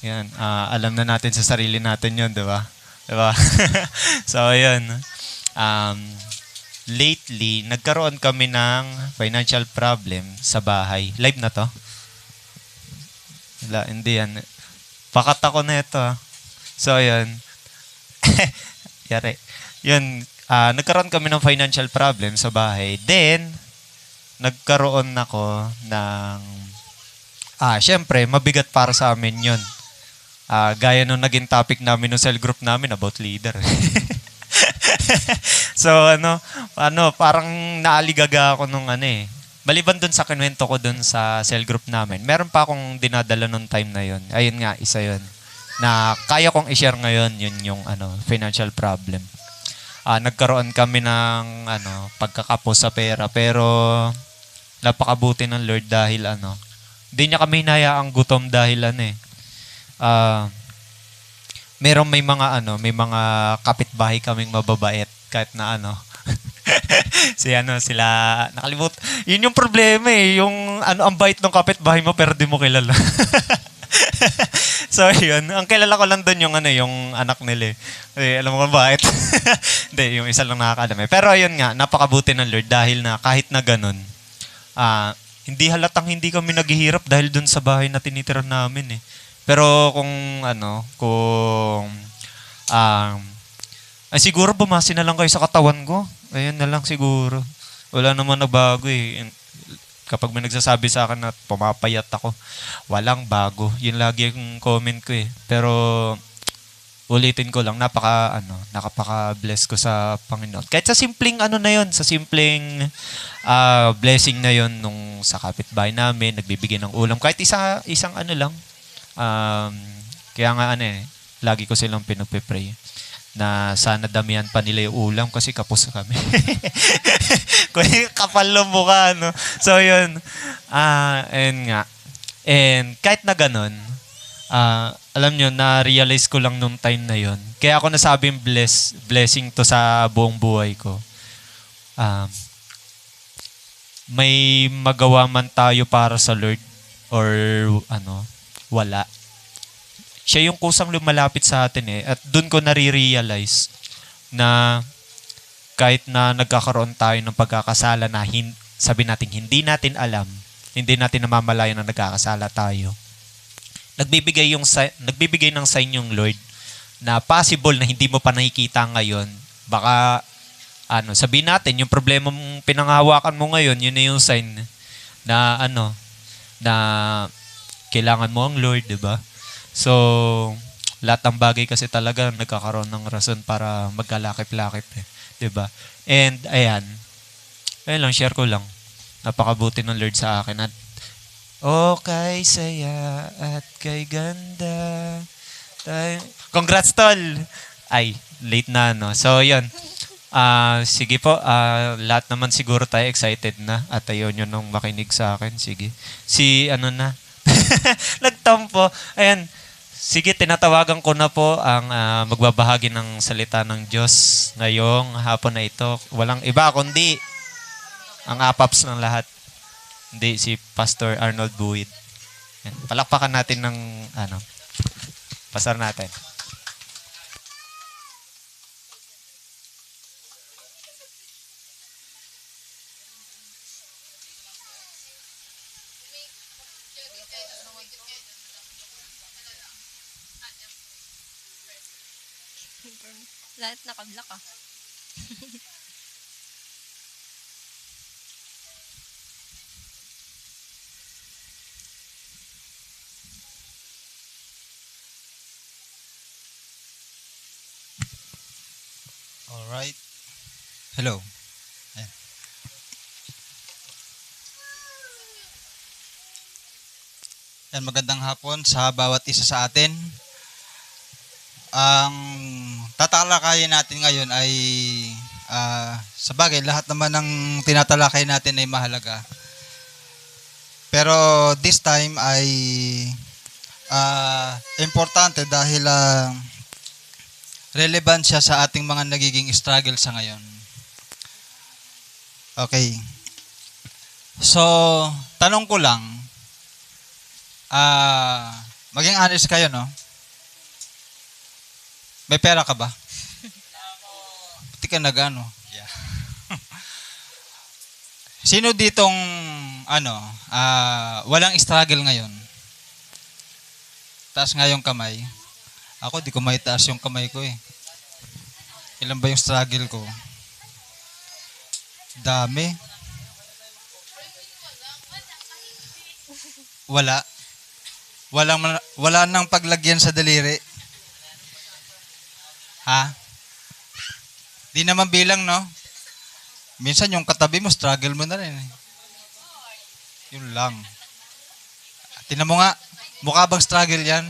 Yan, alam na natin sa sarili natin yun, di ba? Di ba? So, yun. Um, lately, nagkaroon kami ng financial problem sa bahay. Live na to? Wala, hindi yan. Pakat ako na ito. So, yun. Yari. Yun, nagkaroon kami ng financial problem sa bahay. Then, nagkaroon ako ng... syempre, mabigat para sa amin yun. Gaya nung naging topic namin ng cell group namin about leader. So, parang naaligaga ako nung Maliban dun sa kinwento ko dun sa cell group namin, meron pa akong dinadala nung time na yun. Ayun nga, isa yun. Na kaya kong i-share ngayon, yun yung financial problem. Nagkaroon kami ng pagkakapos sa pera, pero napakabuti ng Lord dahil hindi niya kami hinayaang gutom dahil merong may mga kapitbahay kaming mababait kahit na sila nakalimut. Yun yung problema yung ang bait ng kapitbahay mo pero di mo kilala. So yun, ang kilala ko lang doon yung anak nila. Alam mo kung bakit? Hindi, yung isa lang nakakaalam Pero ayun nga, napakabuti ng Lord dahil na kahit na ganun, hindi halatang hindi kami naghihirap dahil doon sa bahay na tinitira namin Pero kung siguro bumasi na lang kayo sa katawan ko. Ayun na lang siguro. Wala naman nagbago Kapag may nagsasabi sa akin na pumapayat ako, walang bago. Yun lagi yung comment ko Pero ulitin ko lang, nakapaka-bless ko sa Panginoon. Kahit sa simpleng na yun, sa simpleng blessing na yun nung sa kapitbahay namin, nagbibigay ng ulam. Kahit isang lang. Kaya nga lagi ko silang pinagpe-pray na sana damihan pa nila yung ulam kasi kapos kami. Kapal ng mukha, So, yun. And nga. And kahit na ganun, alam nyo, na-realize ko lang nung time na yun. Kaya ako nasabing blessing to sa buong buhay ko. May magawa man tayo para sa Lord or wala. Siya yung kusang lumalapit sa atin At dun ko nare-realize na kahit na nagkakaroon tayo ng pagkakasala na sabi natin hindi natin alam, hindi natin namamalayan na nagkakasala tayo. Nagbibigay ng sign yung Lord na possible na hindi mo pa nakikita ngayon. Baka sabihin natin yung problema mong pinanghahawakan mo ngayon, yun na yung sign na na kailangan mo ang Lord, 'di ba? So, lahat ng bagay kasi talaga nagkakaroon ng rason para magkalakip-lakip 'di ba? And ayun lang, share ko lang. Napakabuti ng Lord sa akin at kay saya at kay ganda. Congrats tol. Ay, late na So, 'yun. Sige po, lahat naman siguro tayo excited na at ayaw nyo nung makinig sa akin. Sige. Na. Nagtampo. Ayan. Sige, tinatawagan ko na po ang magbabahagi ng salita ng Diyos ngayong hapon na ito. Walang iba kundi ang apaps ng lahat. Hindi, si Pastor Arnold Buwit. Yan. Palakpakan natin ng pastor natin. Lahat nakablock Alright. Hello. Ayan. Magandang hapon sa bawat isa sa atin. Ang tatalakayin natin ngayon ay sa bagay, lahat naman ng tinatalakay natin ay mahalaga. Pero this time ay importante dahil relevant siya sa ating mga nagiging struggle sa ngayon. Okay. So, tanong ko lang, Maging honest kayo, no? May pera ka ba? Pati ka nag-ano? Yeah. Sino ditong, walang struggle ngayon? Taas nga yung kamay. Ako, di ko maitaas yung kamay ko eh. Ilan ba yung struggle ko? Dami. Wala. Wala nang paglagyan sa daliri. Ha? Di naman bilang, no? Minsan yung katabi mo, struggle mo na rin. Yun lang. Tingnan mo nga, mukha bang struggle yan?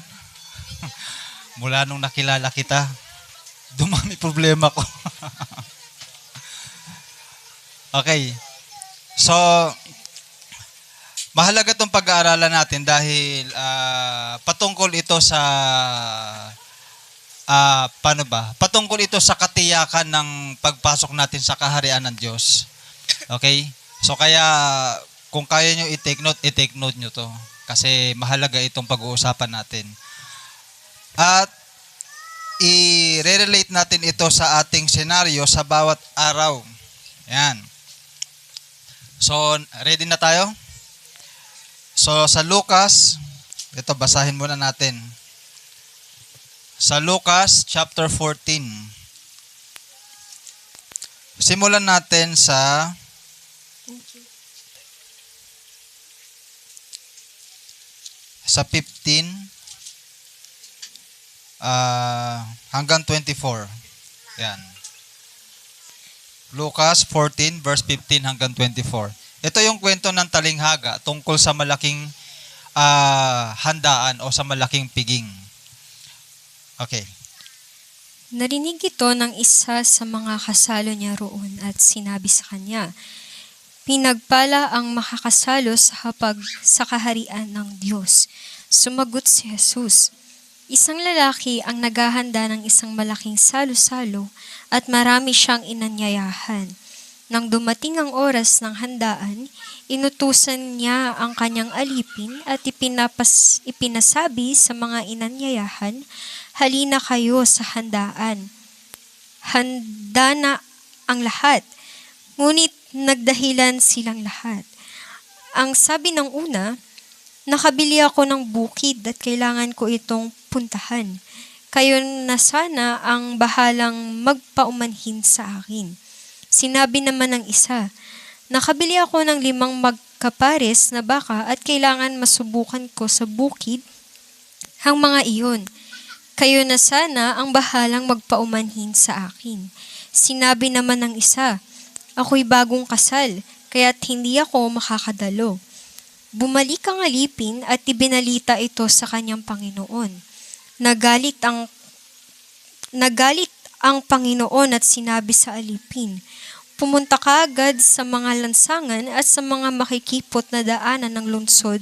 Mula nung nakilala kita, dumami problema ko. Okay. So, mahalaga itong pag-aaralan natin dahil patungkol ito sa patungkol ito sa katiyakan ng pagpasok natin sa kaharian ng Diyos. Okay? So kaya kung kaya nyo i-take note nyo to. Kasi mahalaga itong pag-uusapan natin. At i-relate natin ito sa ating senaryo sa bawat araw. Yan. So, ready na tayo? So, sa Lucas, ito basahin muna natin. Sa Lucas chapter 14. Simulan natin sa sa 15 hanggang 24. Yan. Lucas 14 verse 15 hanggang 24. Ito yung kwento ng talinghaga tungkol sa malaking handaan o sa malaking piging. Okay. Narinig ito ng isa sa mga kasalo niya roon at sinabi sa kanya, "Pinagpala ang makakasalo sa hapag sa kaharian ng Diyos." Sumagot si Jesus, "Isang lalaki ang naghahanda ng isang malaking salo-salo at marami siyang inanyayahan. Nang dumating ang oras ng handaan, inutusan niya ang kanyang alipin at ipinasabi sa mga inanyayahan, 'Halina kayo sa handaan.' Handa na ang lahat, ngunit nagdahilan silang lahat. Ang sabi ng una, 'Nakabili ako ng bukid at kailangan ko itong puntahan. Kayo na sana ang bahalang magpaumanhin sa akin.' Sinabi naman ng isa, 'Nakabili ako ng 5 magkapares na baka at kailangan masubukan ko sa bukid ang mga iyon. Kayo na sana ang bahalang magpaumanhin sa akin.' Sinabi naman ng isa, 'Ako'y bagong kasal, kaya't hindi ako makakadalo.' Bumalik ang alipin at ibinalita ito sa kanyang Panginoon. Nagalit ang Panginoon at sinabi sa alipin, 'Pumunta ka agad sa mga lansangan at sa mga makikipot na daanan ng lungsod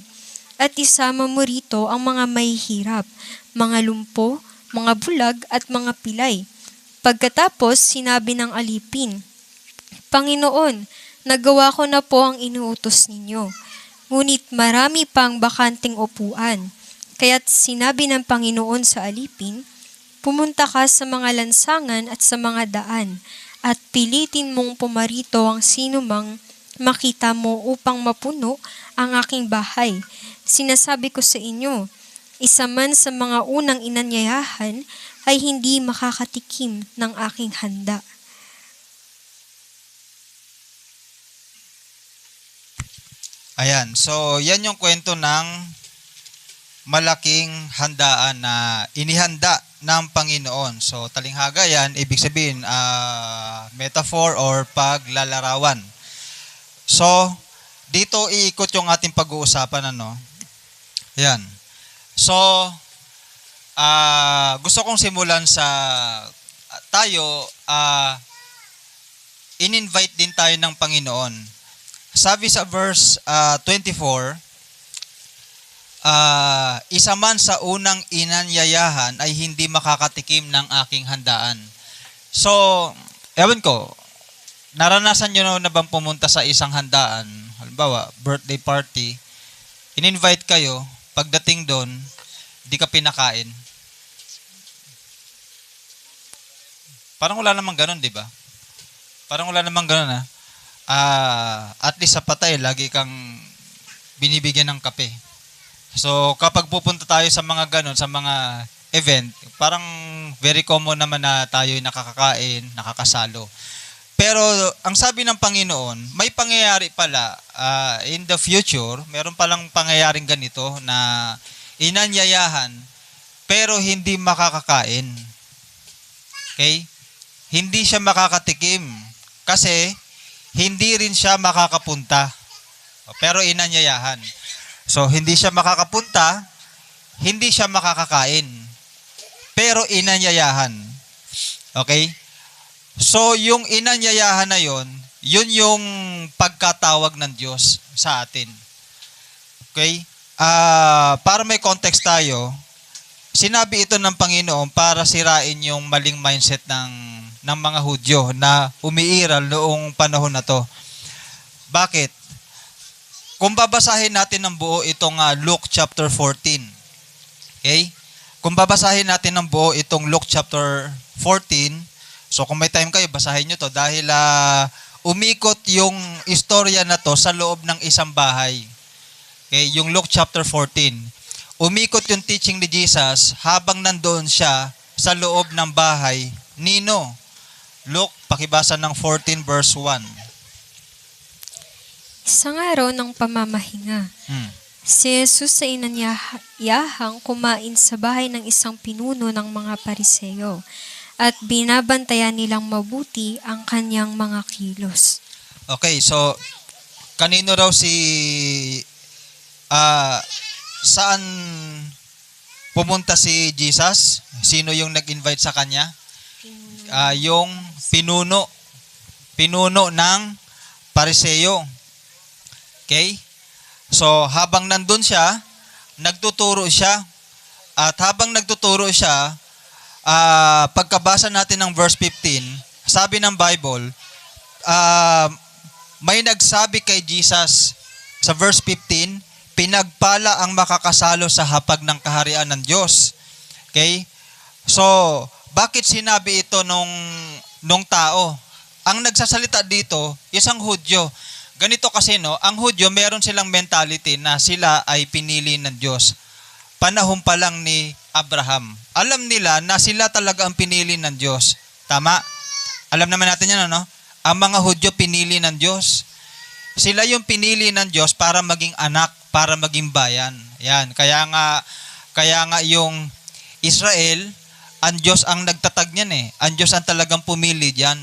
at isama mo rito ang mga mahihirap, mga lumpo, mga bulag at mga pilay.' Pagkatapos, sinabi ng alipin, 'Panginoon, nagawa ko na po ang inuutos ninyo. Ngunit marami pang bakanting upuan.' Kaya't sinabi ng Panginoon sa alipin, 'Pumunta ka sa mga lansangan at sa mga daan, at pilitin mong pumarito ang sinumang makita mo upang mapuno ang aking bahay. Sinasabi ko sa inyo, isa man sa mga unang inanyayahan ay hindi makakatikim ng aking handa.'" Ayan. So, yan yung kwento ng malaking handaan na inihanda ng Panginoon. So, talinghaga yan, ibig sabihin, metaphor or paglalarawan. So, dito iikot yung ating pag-uusapan, ano? Yan. So, gusto kong simulan sa tayo, in-invite din tayo ng Panginoon. Sabi sa verse 24, isa man sa unang inanyayahan ay hindi makakatikim ng aking handaan. So, ewan ko, naranasan nyo na bang pumunta sa isang handaan? Halimbawa, birthday party, in-invite kayo, pagdating doon, di ka pinakain. Parang wala namang ganun, di ba? Parang wala namang ganun, ha? At least sa patay, lagi kang binibigyan ng kape. So, kapag pupunta tayo sa mga ganun, sa mga event, parang very common naman na tayo nakakakain, nakakasalo. Pero, ang sabi ng Panginoon, may pangyayari pala in the future, meron palang pangyayaring ganito na inanyayahan, pero hindi makakakain. Okay? Hindi siya makakatikim kasi hindi rin siya makakapunta. Pero inanyayahan. So, hindi siya makakapunta, hindi siya makakakain. Pero inanyayahan. Okay? So, yung inanyayahan na yun yung pagkatawag ng Diyos sa atin. Okay? Para may context tayo, sinabi ito ng Panginoon para sirain yung maling mindset ng mga Hudyo na umiiral noong panahon na to. Bakit? Kung babasahin natin ng buo itong Luke chapter 14. Okay? Kung babasahin natin ng buo itong Luke chapter 14, so kung may time kayo, basahin nyo to dahil umikot yung istorya na to sa loob ng isang bahay. Okay? Yung Luke chapter 14. Umikot yung teaching ni Jesus habang nandoon siya sa loob ng bahay. Nino? Luke, pakibasa ng 14 verse 1. Isang araw ng pamamahinga, si Jesus ay inanyayahang kumain sa bahay ng isang pinuno ng mga Pariseo at binabantayan nilang mabuti ang kanyang mga kilos. Okay, so kanino raw saan pumunta si Jesus? Sino yung nag-invite sa kanya? Yung pinuno ng Pariseo. Okay? So, habang nandun siya, nagtuturo siya. At habang nagtuturo siya, pagkabasa natin ng verse 15, sabi ng Bible, may nagsabi kay Jesus sa verse 15, pinagpala ang makakasalo sa hapag ng kaharian ng Diyos. Okay? So, bakit sinabi ito nung tao? Ang nagsasalita dito, isang Hudyo. Ganito kasi, no, ang Hudyo, meron silang mentality na sila ay pinili ng Diyos. Panahon pa lang ni Abraham. Alam nila na sila talaga ang pinili ng Diyos. Tama? Alam naman natin yan, no? Ang mga Hudyo pinili ng Diyos. Sila yung pinili ng Diyos para maging anak, para maging bayan. Yan. Kaya nga yung Israel, ang Diyos ang nagtatag niyan eh. Ang Diyos ang talagang pumili diyan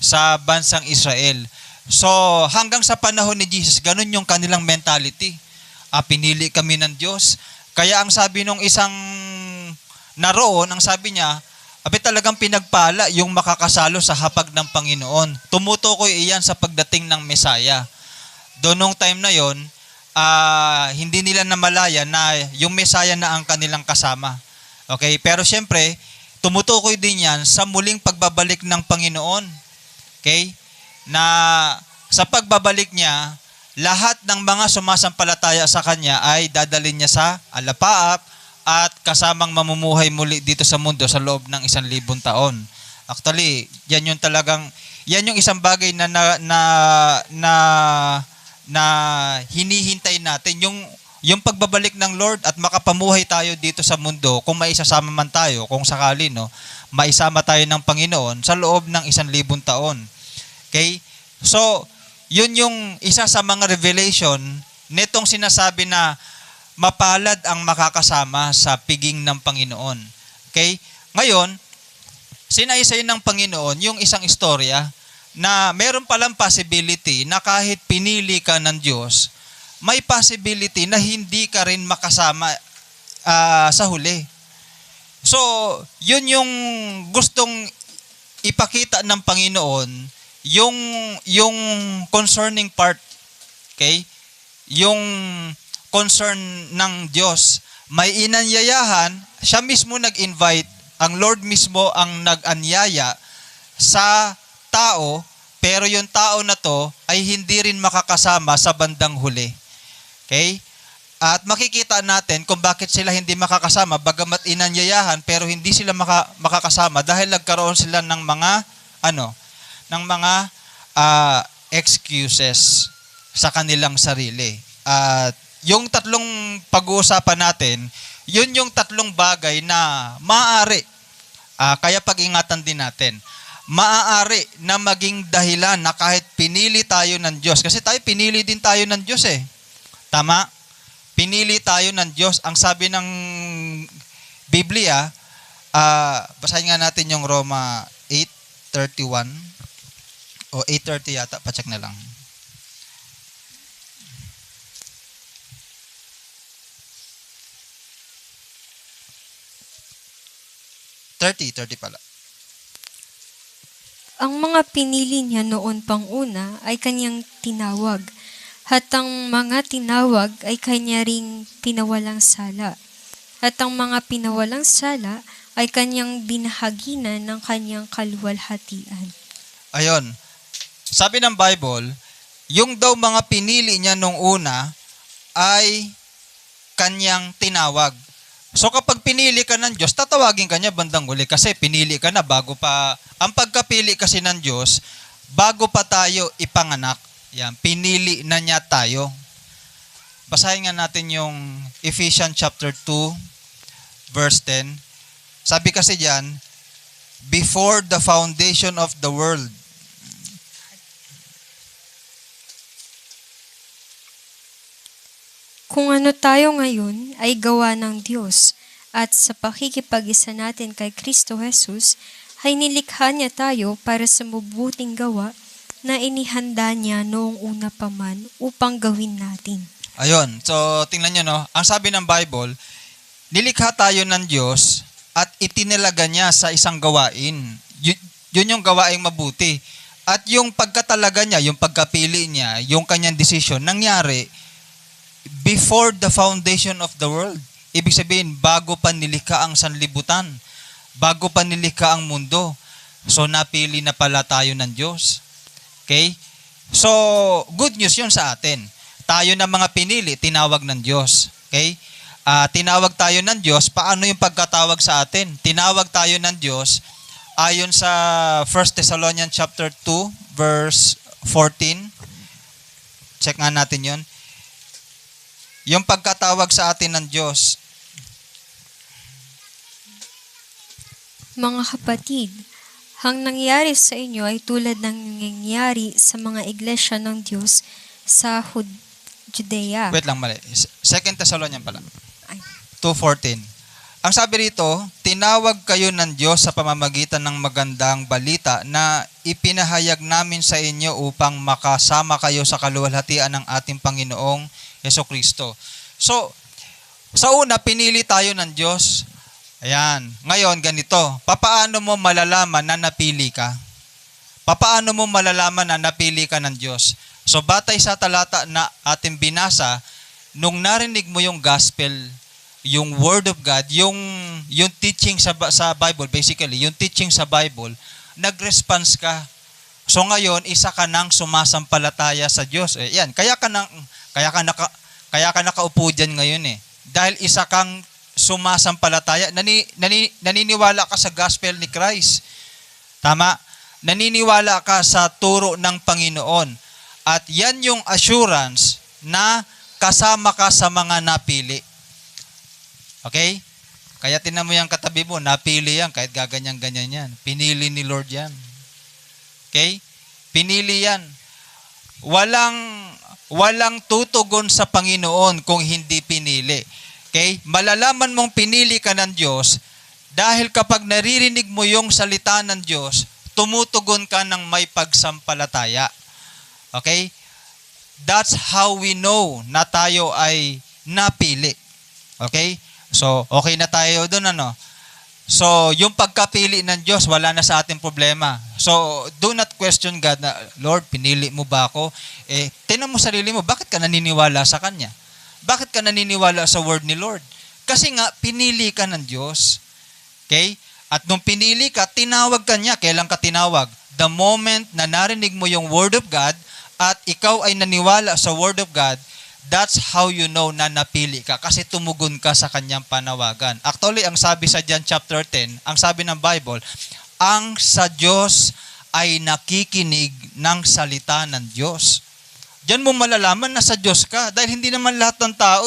sa bansang Israel. So, hanggang sa panahon ni Jesus, ganun yung kanilang mentality. Pinili kami ng Diyos. Kaya ang sabi nung isang naroon, ang sabi niya, talagang pinagpala yung makakasalo sa hapag ng Panginoon. Tumutukoy iyan sa pagdating ng Mesaya. Doon nung time na yon, hindi nila namalaya na yung Mesaya na ang kanilang kasama. Okay? Pero syempre, tumutukoy din yan sa muling pagbabalik ng Panginoon. Okay? Na sa pagbabalik niya, lahat ng mga sumasampalataya sa Kanya ay dadalhin niya sa alapaap at kasamang mamumuhay muli dito sa mundo sa loob ng 1,000 taon. Actually, yan yung isang bagay na hinihintay natin, yung pagbabalik ng Lord at makapamuhay tayo dito sa mundo kung maisasama man tayo, kung sakali, no, maisama tayo ng Panginoon sa loob ng 1,000 taon. Okay? So, yun yung isa sa mga revelation nitong sinasabi na mapalad ang makakasama sa piging ng Panginoon. Okay? Ngayon, sinaysay ng Panginoon yung isang istorya na meron palang possibility na kahit pinili ka ng Diyos, may possibility na hindi ka rin makasama sa huli. So, yun yung gustong ipakita ng Panginoon, yung concerning part, okay? Yung concern ng Diyos. May inanyayahan, siya mismo nag-invite, ang Lord mismo ang nag-anyaya sa tao, pero yung tao na to ay hindi rin makakasama sa bandang huli. Okay? At makikita natin kung bakit sila hindi makakasama, bagamat inanyayahan, pero hindi sila makakasama dahil nagkaroon sila ng mga, excuses sa kanilang sarili. At yung tatlong pag-uusapan natin, yun yung tatlong bagay na maaari, kaya pag-ingatan din natin, maaari na maging dahilan na kahit pinili tayo ng Diyos, kasi tayo pinili din tayo ng Diyos eh. Tama? Pinili tayo ng Diyos. Ang sabi ng Biblia, basahin nga natin yung Roma 8:31 o 8:30 yata, pacheck na lang. Thirty pala. Ang mga pinili niya noon pang una ay kanyang tinawag, at ang mga tinawag ay kanya ring pinawalang sala. At ang mga pinawalang sala ay kanyang binahaginan ng kanyang kaluwalhatian. Ayon. Sabi ng Bible, yung daw mga pinili niya nung una ay kanyang tinawag. So kapag pinili ka ng Diyos, tatawagin ka niya bandang huli kasi pinili ka na bago pa. Ang pagkapili kasi ng Diyos, bago pa tayo ipanganak. Yan, pinili na niya tayo. Basahin nga natin yung Ephesians chapter 2, verse 10. Sabi kasi diyan, before the foundation of the world. Kung ano tayo ngayon ay gawa ng Diyos, at sa pakikipag-isa natin kay Kristo Jesus, ay nilikha niya tayo para sa mabuting gawa na inihanda niya noong una pa man upang gawin natin. Ayun, so tingnan nyo, no? Ang sabi ng Bible, nilikha tayo ng Diyos at itinalaga niya sa isang gawain. Yun yung gawaing mabuti. At yung pagkatalaga niya, yung pagkapili niya, yung kanyang decision, nangyari before the foundation of the world. Ibig sabihin, bago pa nilikha ang sanlibutan, bago pa nilikha ang mundo. So, napili na pala tayo ng Diyos. Okay? So, good news yun sa atin. Tayo na mga pinili, tinawag ng Diyos. Okay? Tinawag tayo ng Diyos. Paano yung pagkatawag sa atin? Tinawag tayo ng Diyos ayon sa 1 Thessalonians chapter 2, verse 14. Check nga natin yun. Yung pagkatawag sa atin ng Diyos. Mga kapatid, ang nangyari sa inyo ay tulad ng nangyari sa mga iglesia ng Diyos sa Judea. Wait lang, mali. 2 Thessalonians pala. Ay. 2:14. Ang sabi rito, tinawag kayo ng Diyos sa pamamagitan ng magandang balita na ipinahayag namin sa inyo upang makasama kayo sa kaluwalhatian ng ating Panginoong Jesucristo. So, sa una, pinili tayo ng Diyos. Ayan. Ngayon, ganito. Papaano mo malalaman na napili ka? Papaano mo malalaman na napili ka ng Diyos? So, batay sa talata na ating binasa, nung narinig mo yung gospel, yung word of God, yung teaching sa Bible, basically, yung teaching sa Bible, nag-response ka. So, ngayon, isa ka nang sumasampalataya sa Diyos. Yan. Kaya ka nakaupo dyan ngayon eh. Dahil isa kang sumasampalataya, naniniwala ka sa gospel ni Christ. Tama? Naniniwala ka sa turo ng Panginoon. At yan yung assurance na kasama ka sa mga napili. Okay? Kaya tinan mo yung katabi mo, napili yan, kahit gaganyan-ganyan yan. Pinili ni Lord yan. Okay? Pinili yan. Walang tutugon sa Panginoon kung hindi pinili. Okay? Malalaman mong pinili ka ng Diyos dahil kapag naririnig mo yung salita ng Diyos, tumutugon ka ng may pagsampalataya. Okay? That's how we know na tayo ay napili. Okay? So, okay na tayo doon, ano? So, yung pagkapili ng Diyos, wala na sa ating problema. So, do not question God na, Lord, pinili mo ba ako? Tingnan mo sarili mo, bakit ka naniniwala sa Kanya? Bakit ka naniniwala sa word ni Lord? Kasi nga, pinili ka ng Diyos. Okay? At nung pinili ka, tinawag ka niya. Kailan ka tinawag? The moment na narinig mo yung word of God at ikaw ay naniwala sa word of God, that's how you know na napili ka kasi tumugon ka sa kanyang panawagan. Actually, ang sabi sa John chapter 10, ang sabi ng Bible, ang sa Diyos ay nakikinig ng salita ng Diyos. Diyan mo malalaman na sa Diyos ka dahil hindi naman lahat ng tao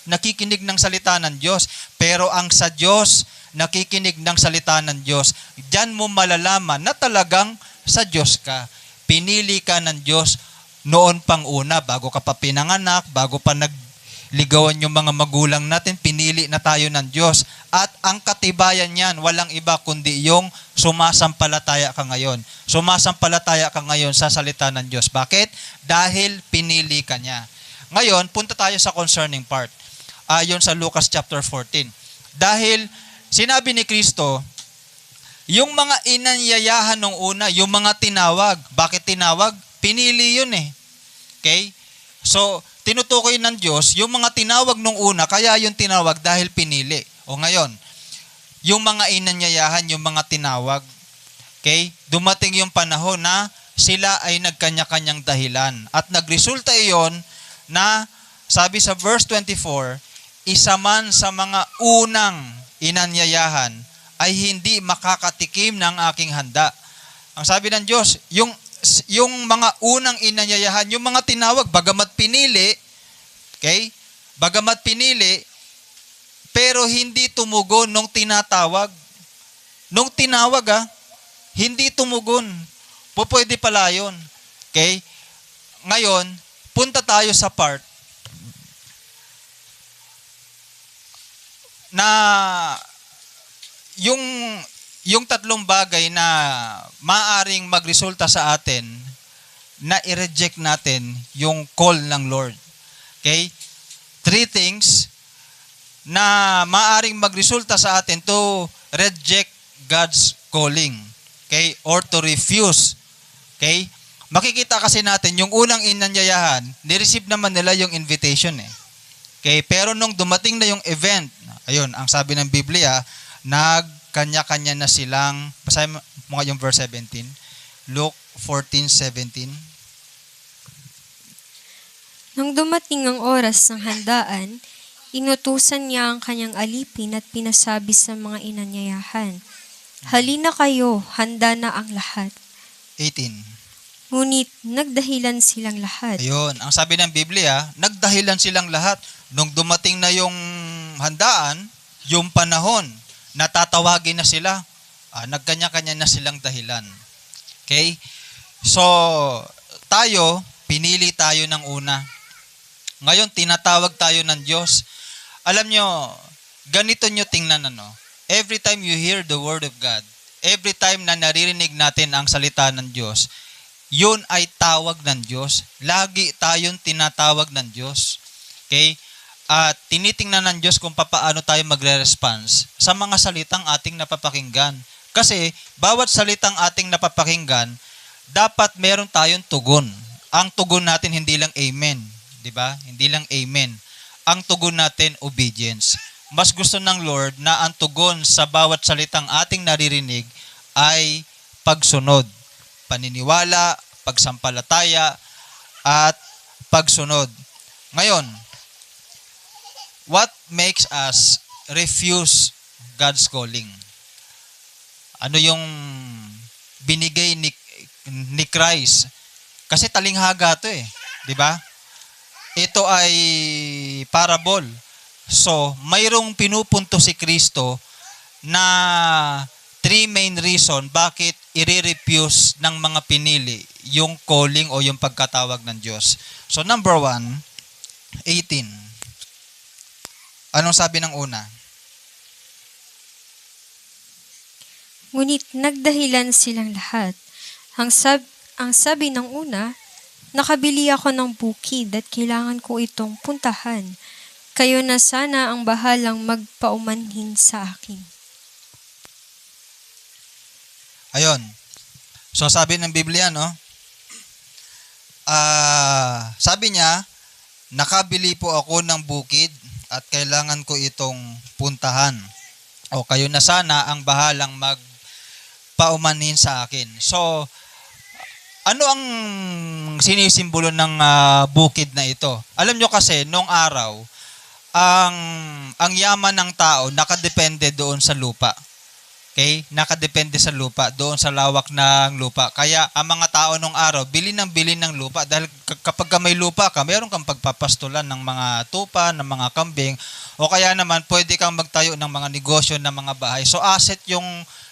nakikinig ng salita ng Diyos. Pero ang sa Diyos, nakikinig ng salita ng Diyos. Diyan mo malalaman na talagang sa Diyos ka. Pinili ka ng Diyos noon pang una, bago ka pa pinanganak, bago pa nagligawan yung mga magulang natin, pinili na tayo ng Diyos. At ang katibayan niyan, walang iba kundi yung sumasampalataya ka ngayon. Sumasampalataya ka ngayon sa salita ng Diyos. Bakit? Dahil pinili ka niya. Ngayon, punta tayo sa concerning part. Ayon sa Lucas chapter 14. Dahil sinabi ni Kristo, yung mga inanyayahan nung una, yung mga tinawag. Bakit tinawag? Pinili yun Okay? So, tinutukoy ng Diyos, yung mga tinawag nung una, kaya yung tinawag dahil pinili. O ngayon, yung mga inanyayahan, yung mga tinawag, okay? Dumating yung panahon na sila ay nagkanya-kanyang dahilan. At nagresulta iyon na, sabi sa verse 24, isa man sa mga unang inanyayahan ay hindi makakatikim ng aking handa. Ang sabi ng Diyos, yung mga unang inanyayahan, yung mga tinawag, bagamat pinili, okay? Bagamat pinili, pero hindi tumugon nung tinatawag. Nung tinawag, hindi tumugon. Pwede pala yun. Okay? Ngayon, punta tayo sa part na yung tatlong bagay na maaring magresulta sa atin na i-reject natin yung call ng Lord. Okay? 3 things na maaring magresulta sa atin to reject God's calling. Okay? Or to refuse. Okay? Makikita kasi natin, yung unang inanyayahan, nireceive naman nila yung invitation Okay? Pero nung dumating na yung event, ayun, ang sabi ng Biblia, nagkanya-kanya na silang, basahin mo nga yung verse 17, Luke 14:17. Nang dumating ang oras ng handaan, inutusan niya ang kanyang alipin at pinasabi sa mga inanyayahan, halina kayo, handa na ang lahat. 18. Ngunit nagdahilan silang lahat. Ayun, ang sabi ng Biblia, nagdahilan silang lahat. Nung dumating na yung handaan, yung panahon, natatawagin na sila, nagkanya-kanya na silang dahilan. Okay? So, tayo, pinili tayo ng una. Ngayon, tinatawag tayo ng Diyos. Alam nyo, ganito nyo tingnan Every time you hear the Word of God, every time na naririnig natin ang salita ng Diyos, yun ay tawag ng Diyos. Lagi tayong tinatawag ng Diyos. Okay? At tinitingnan ng Diyos kung paano tayo magre-response sa mga salitang ating napapakinggan. Kasi, bawat salitang ating napapakinggan, dapat meron tayong tugon. Ang tugon natin hindi lang amen. Diba? Hindi lang amen. Ang tugon natin, obedience. Mas gusto ng Lord na ang tugon sa bawat salitang ating naririnig ay pagsunod. Paniniwala, pagsampalataya, at pagsunod. Ngayon, what makes us refuse God's calling? Ano yung binigay ni Christ? Kasi talinghaga to di ba? Ito ay parable. So, mayroong pinupunto si Kristo na 3 main reason bakit i-refuse ng mga pinili yung calling o yung pagkatawag ng Diyos. So, number 1, 18. Anong sabi ng una? Ngunit nagdahilan silang lahat. Ang sabi ng una, nakabili ako ng bukid at kailangan ko itong puntahan. Kayo na sana ang bahalang magpaumanhin sa akin. Ayun. So sabi ng Biblia, sabi niya, nakabili po ako ng bukid at kailangan ko itong puntahan. O kayo na sana ang bahalang magpaumanhin sa akin. So, Ano ang sinisimbolo ng bukid na ito? Alam nyo kasi, nung araw, ang yaman ng tao nakadepende doon sa lupa. Okay? Nakadepende sa lupa, doon sa lawak ng lupa. Kaya ang mga tao nung araw, bili ng lupa. Dahil kapag may lupa ka, mayroon kang pagpapastulan ng mga tupa, ng mga kambing, o kaya naman pwede kang magtayo ng mga negosyo, ng mga bahay. So asset yung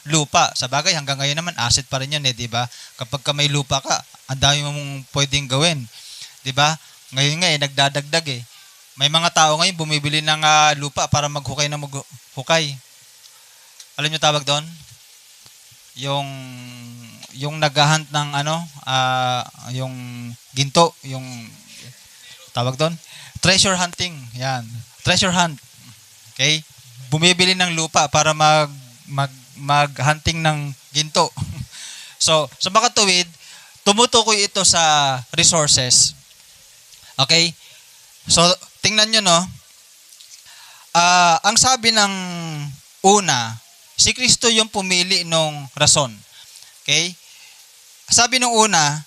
lupa. Sa bagay, hanggang ngayon naman, asset pa rin yun, di ba? Kapag may lupa ka, ang dami mong pwedeng gawin. Di ba? Ngayon nga, nagdadagdag eh. May mga tao ngayon bumibili ng lupa para maghukay na maghukay. Alam niyo tawag doon? Yung naghahunt ng yung ginto, yung tawag doon? Treasure hunting. Yan. Treasure hunt. Okay? Bumibili ng lupa para mag-hunting ng ginto. So, sa makatuwid, tumutukoy ito sa resources. Okay? So, tingnan nyo, no? Ang sabi ng una, si Kristo yung pumili nung rason. Okay? Sabi nung una,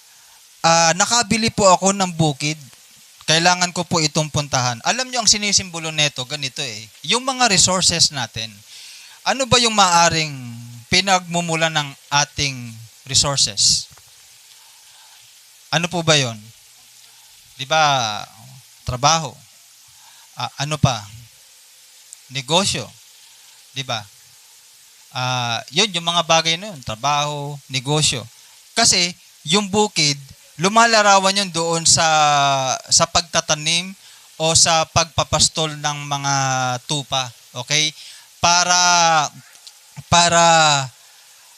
nakabili po ako ng bukid. Kailangan ko po itong puntahan. Alam nyo ang sinisimbolo nito, ganito eh. Yung mga resources natin, ano ba yung maaring pinagmumula ng ating resources? Ano po ba yon? Di ba, trabaho. Ano pa? Negosyo. Di ba? Yun, yung mga bagay na yun. Trabaho, negosyo. Kasi, yung bukid, lumalarawan yun doon sa pagtatanim o sa pagpapastol ng mga tupa. Okay? Para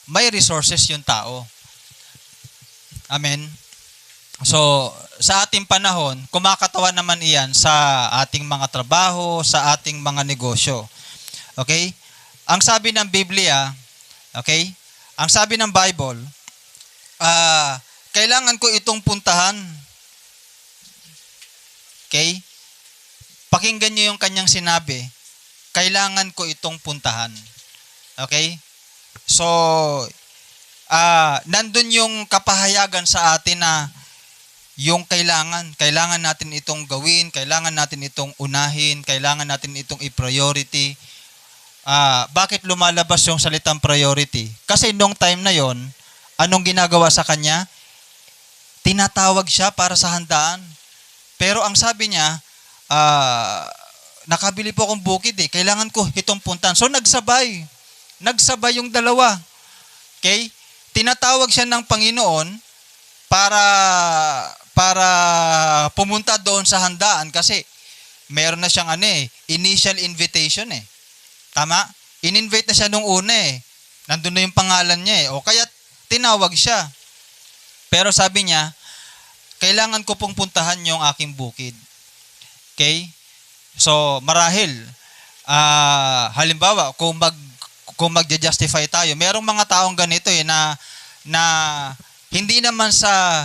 may resources yung tao. Amen? So, sa ating panahon, kumakatawan naman iyan sa ating mga trabaho, sa ating mga negosyo. Okay? Ang sabi ng Biblia, okay? Ang sabi ng Bible, kailangan ko itong puntahan. Okay? Pakinggan niyo yung kanyang sinabi. Kailangan ko itong puntahan. Okay? So, nandun yung kapahayagan sa atin na yung kailangan natin itong gawin, kailangan natin itong unahin, kailangan natin itong i-priority. Bakit lumalabas yung salitang priority? Kasi nung time na yon, anong ginagawa sa kanya? Tinatawag siya para sa handaan. Pero ang sabi niya, nakabili po akong bukid eh, kailangan ko itong puntahan. So nagsabay yung dalawa. Okay? Tinatawag siya ng Panginoon para pumunta doon sa handaan kasi meron na siyang initial invitation eh. Tama? In-invite na siya nung una eh. Nandun na yung pangalan niya eh. O kaya tinawag siya. Pero sabi niya, kailangan ko pong puntahan yung aking bukid. Okay? So, marahil, halimbawa, kung mag-justify tayo, merong mga taong ganito eh na hindi naman sa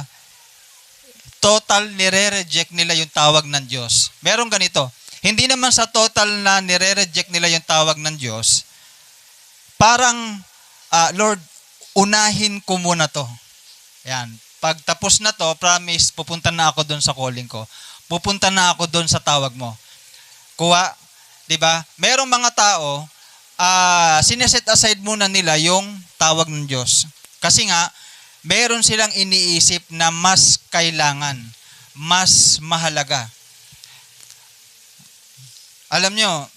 total nire-reject nila yung tawag ng Diyos. Merong ganito. Hindi naman sa total na nire-reject nila yung tawag ng Diyos. Parang, Lord, unahin ko muna to. Yan. Pag tapos na to, promise, pupunta na ako doon sa calling ko. Pupunta na ako doon sa tawag mo. Kuha, di ba? Merong mga tao, sineset aside muna nila yung tawag ng Diyos. Kasi nga, meron silang iniisip na mas kailangan, mas mahalaga. Alam nyo,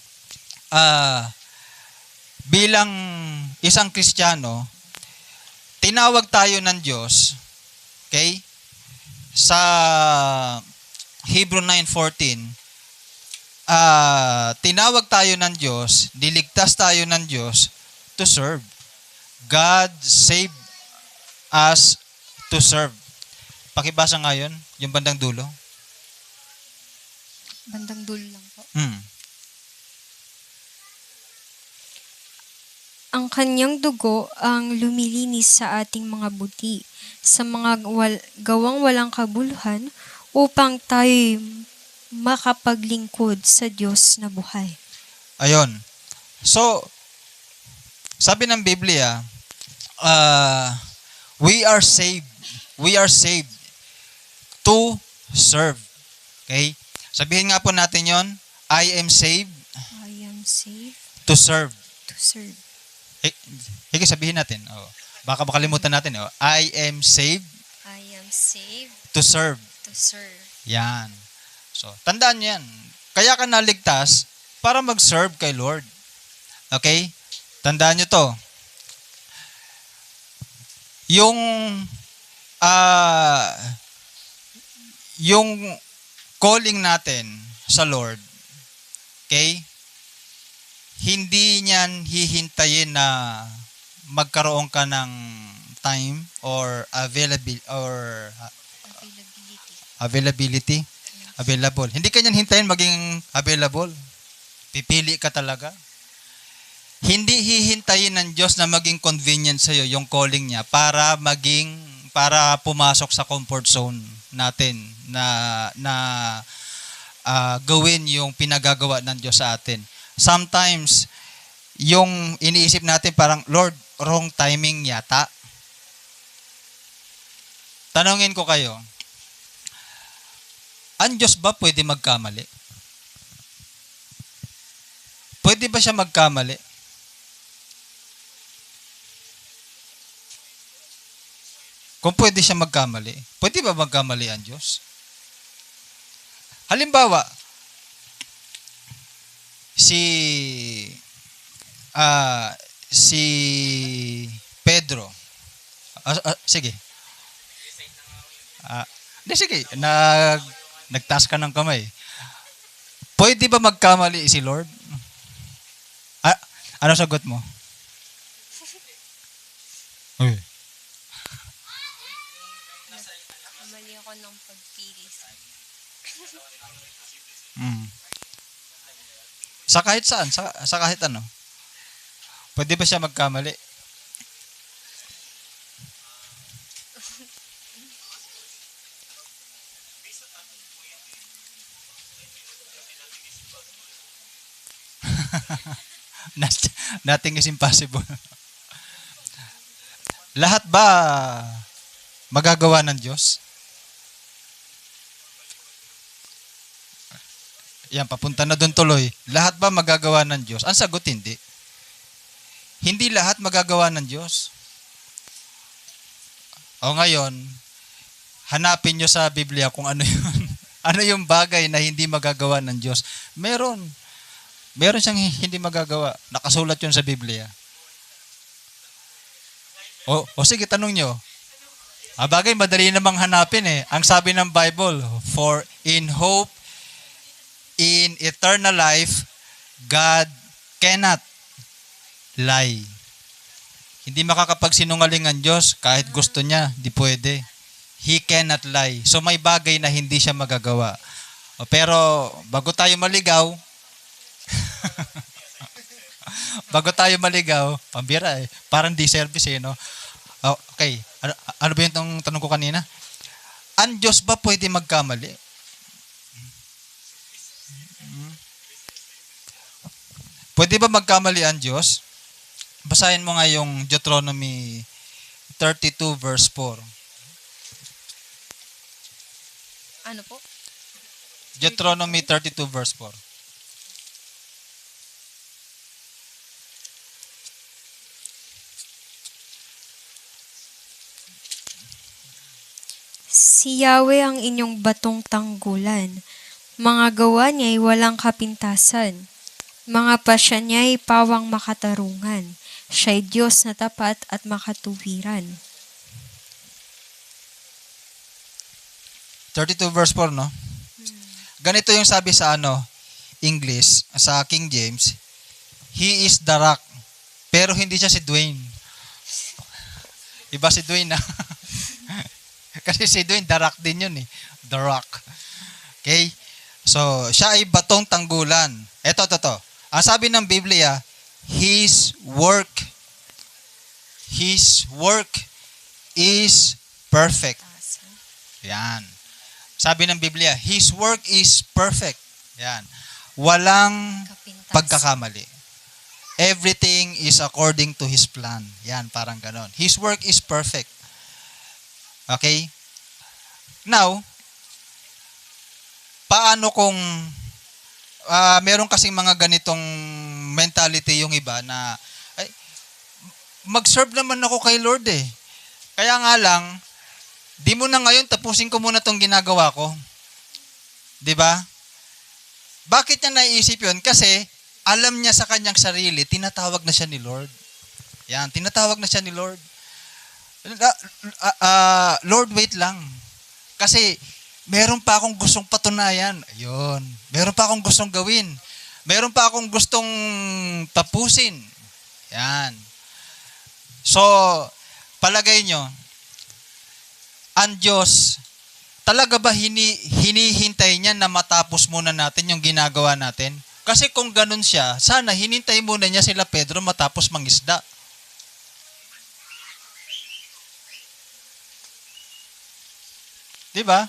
bilang isang Kristiyano, tinawag tayo ng Diyos, okay? Sa Hebrew 9:14, tinawag tayo ng Diyos, niligtas tayo ng Diyos to serve. God saved us to serve. Pakibasa nga yun, yung bandang dulo. Bandang dulo lang po. Ang kanyang dugo ang lumilinis sa ating mga buti, sa mga gawang walang kabuluhan, upang tayo makapaglingkod sa Diyos na buhay. Ayon. So, sabi ng Biblia, we are saved. We are saved to serve. Okay? Sabihin nga po natin yon. I am saved I am saved to serve. to serve. Sige, sabihin natin. Baka makalimutan natin. I am saved I am saved to serve. to serve. Yan. So, tandaan niyo yan. Kaya ka naligtas para mag-serve kay Lord. Okay? Tandaan niyo to. Yung calling natin sa Lord, okay? Hindi niyan hihintayin na magkaroon ka ng time or available. Hindi ka niyan hintayin maging available. Pipili ka talaga. Hindi hihintayin ng Diyos na maging convenient sa iyo yung calling niya para pumasok sa comfort zone natin na gawin yung pinagagawa ng Diyos sa atin. Sometimes yung iniisip natin parang, Lord, wrong timing yata. Tanungin ko kayo, ang Diyos ba pwede magkamali? Pwede ba siya magkamali? Kung pwede siya magkamali, pwede ba magkamali ang Diyos? Halimbawa, si Pedro. Sige. Sige, nagtaas ka ng kamay. Pwede ba magkamali si Lord? Ano sagot mo? Uy. Mali ako ng pagpili. Sa kahit saan, sa kahit ano. Pwede ba siya magkamali? Nothing is impossible. Lahat ba magagawa ng Diyos? Yan, papunta na doon tuloy. Lahat ba magagawa ng Diyos? Ang sagot, hindi. Hindi lahat magagawa ng Diyos. O ngayon, hanapin nyo sa Biblia kung ano yun. Ano yung bagay na hindi magagawa ng Diyos. Meron siyang hindi magagawa. Nakasulat yun sa Biblia. O sige, tanong nyo. Bagay, madali namang hanapin eh. Ang sabi ng Bible, for in hope, in eternal life, God cannot lie. Hindi makakapagsinungaling ang Diyos kahit gusto niya, di pwede. He cannot lie. So may bagay na hindi siya magagawa. Pero bago tayo maligaw, pambira eh. Parang di-service eh, no? Okay. Ano ba yung tanong ko kanina? Ang Diyos ba pwede magkamali? Pwede ba magkamali ang Diyos? Basahin mo nga yung Deuteronomy 32 verse 4. Ano po? Deuteronomy 32 verse 4. Si Yahweh ang inyong batong tanggulan. Mga gawa niya ay walang kapintasan. Mga pasya niya ay pawang makatarungan. Siya'y Diyos na tapat at makatuwiran. 32 verse 4, no? Ganito yung sabi sa English, sa King James. He is the rock. Pero hindi siya si Dwayne. Iba si Dwayne, na. Kasi si Dwayne, the rock din yun eh. The rock. Okay? So, siya ay batong tanggulan. Ito. Ang sabi ng Biblia, His work is perfect. Yan. Sabi ng Biblia, His work is perfect. Yan. Walang pagkakamali. Everything is according to His plan. Yan, parang ganon. His work is perfect. Okay? Now, paano kung meron kasing mga ganitong mentality yung iba na ay, mag-serve naman ako kay Lord eh. Kaya nga lang, di mo na ngayon, tapusin ko muna tong ginagawa ko. Di ba? Bakit niya naiisip yun? Kasi alam niya sa kanyang sarili, tinatawag na siya ni Lord. Yan, tinatawag na siya ni Lord. Lord, wait lang. Kasi meron pa akong gustong patunayan. Ayun. Meron pa akong gustong gawin. Meron pa akong gustong tapusin. Yan. So, palagay nyo, ang Diyos, talaga ba hinihintay niya na matapos muna natin yung ginagawa natin? Kasi kung ganun siya, sana hinintay muna niya sila Pedro matapos mangisda. Diba?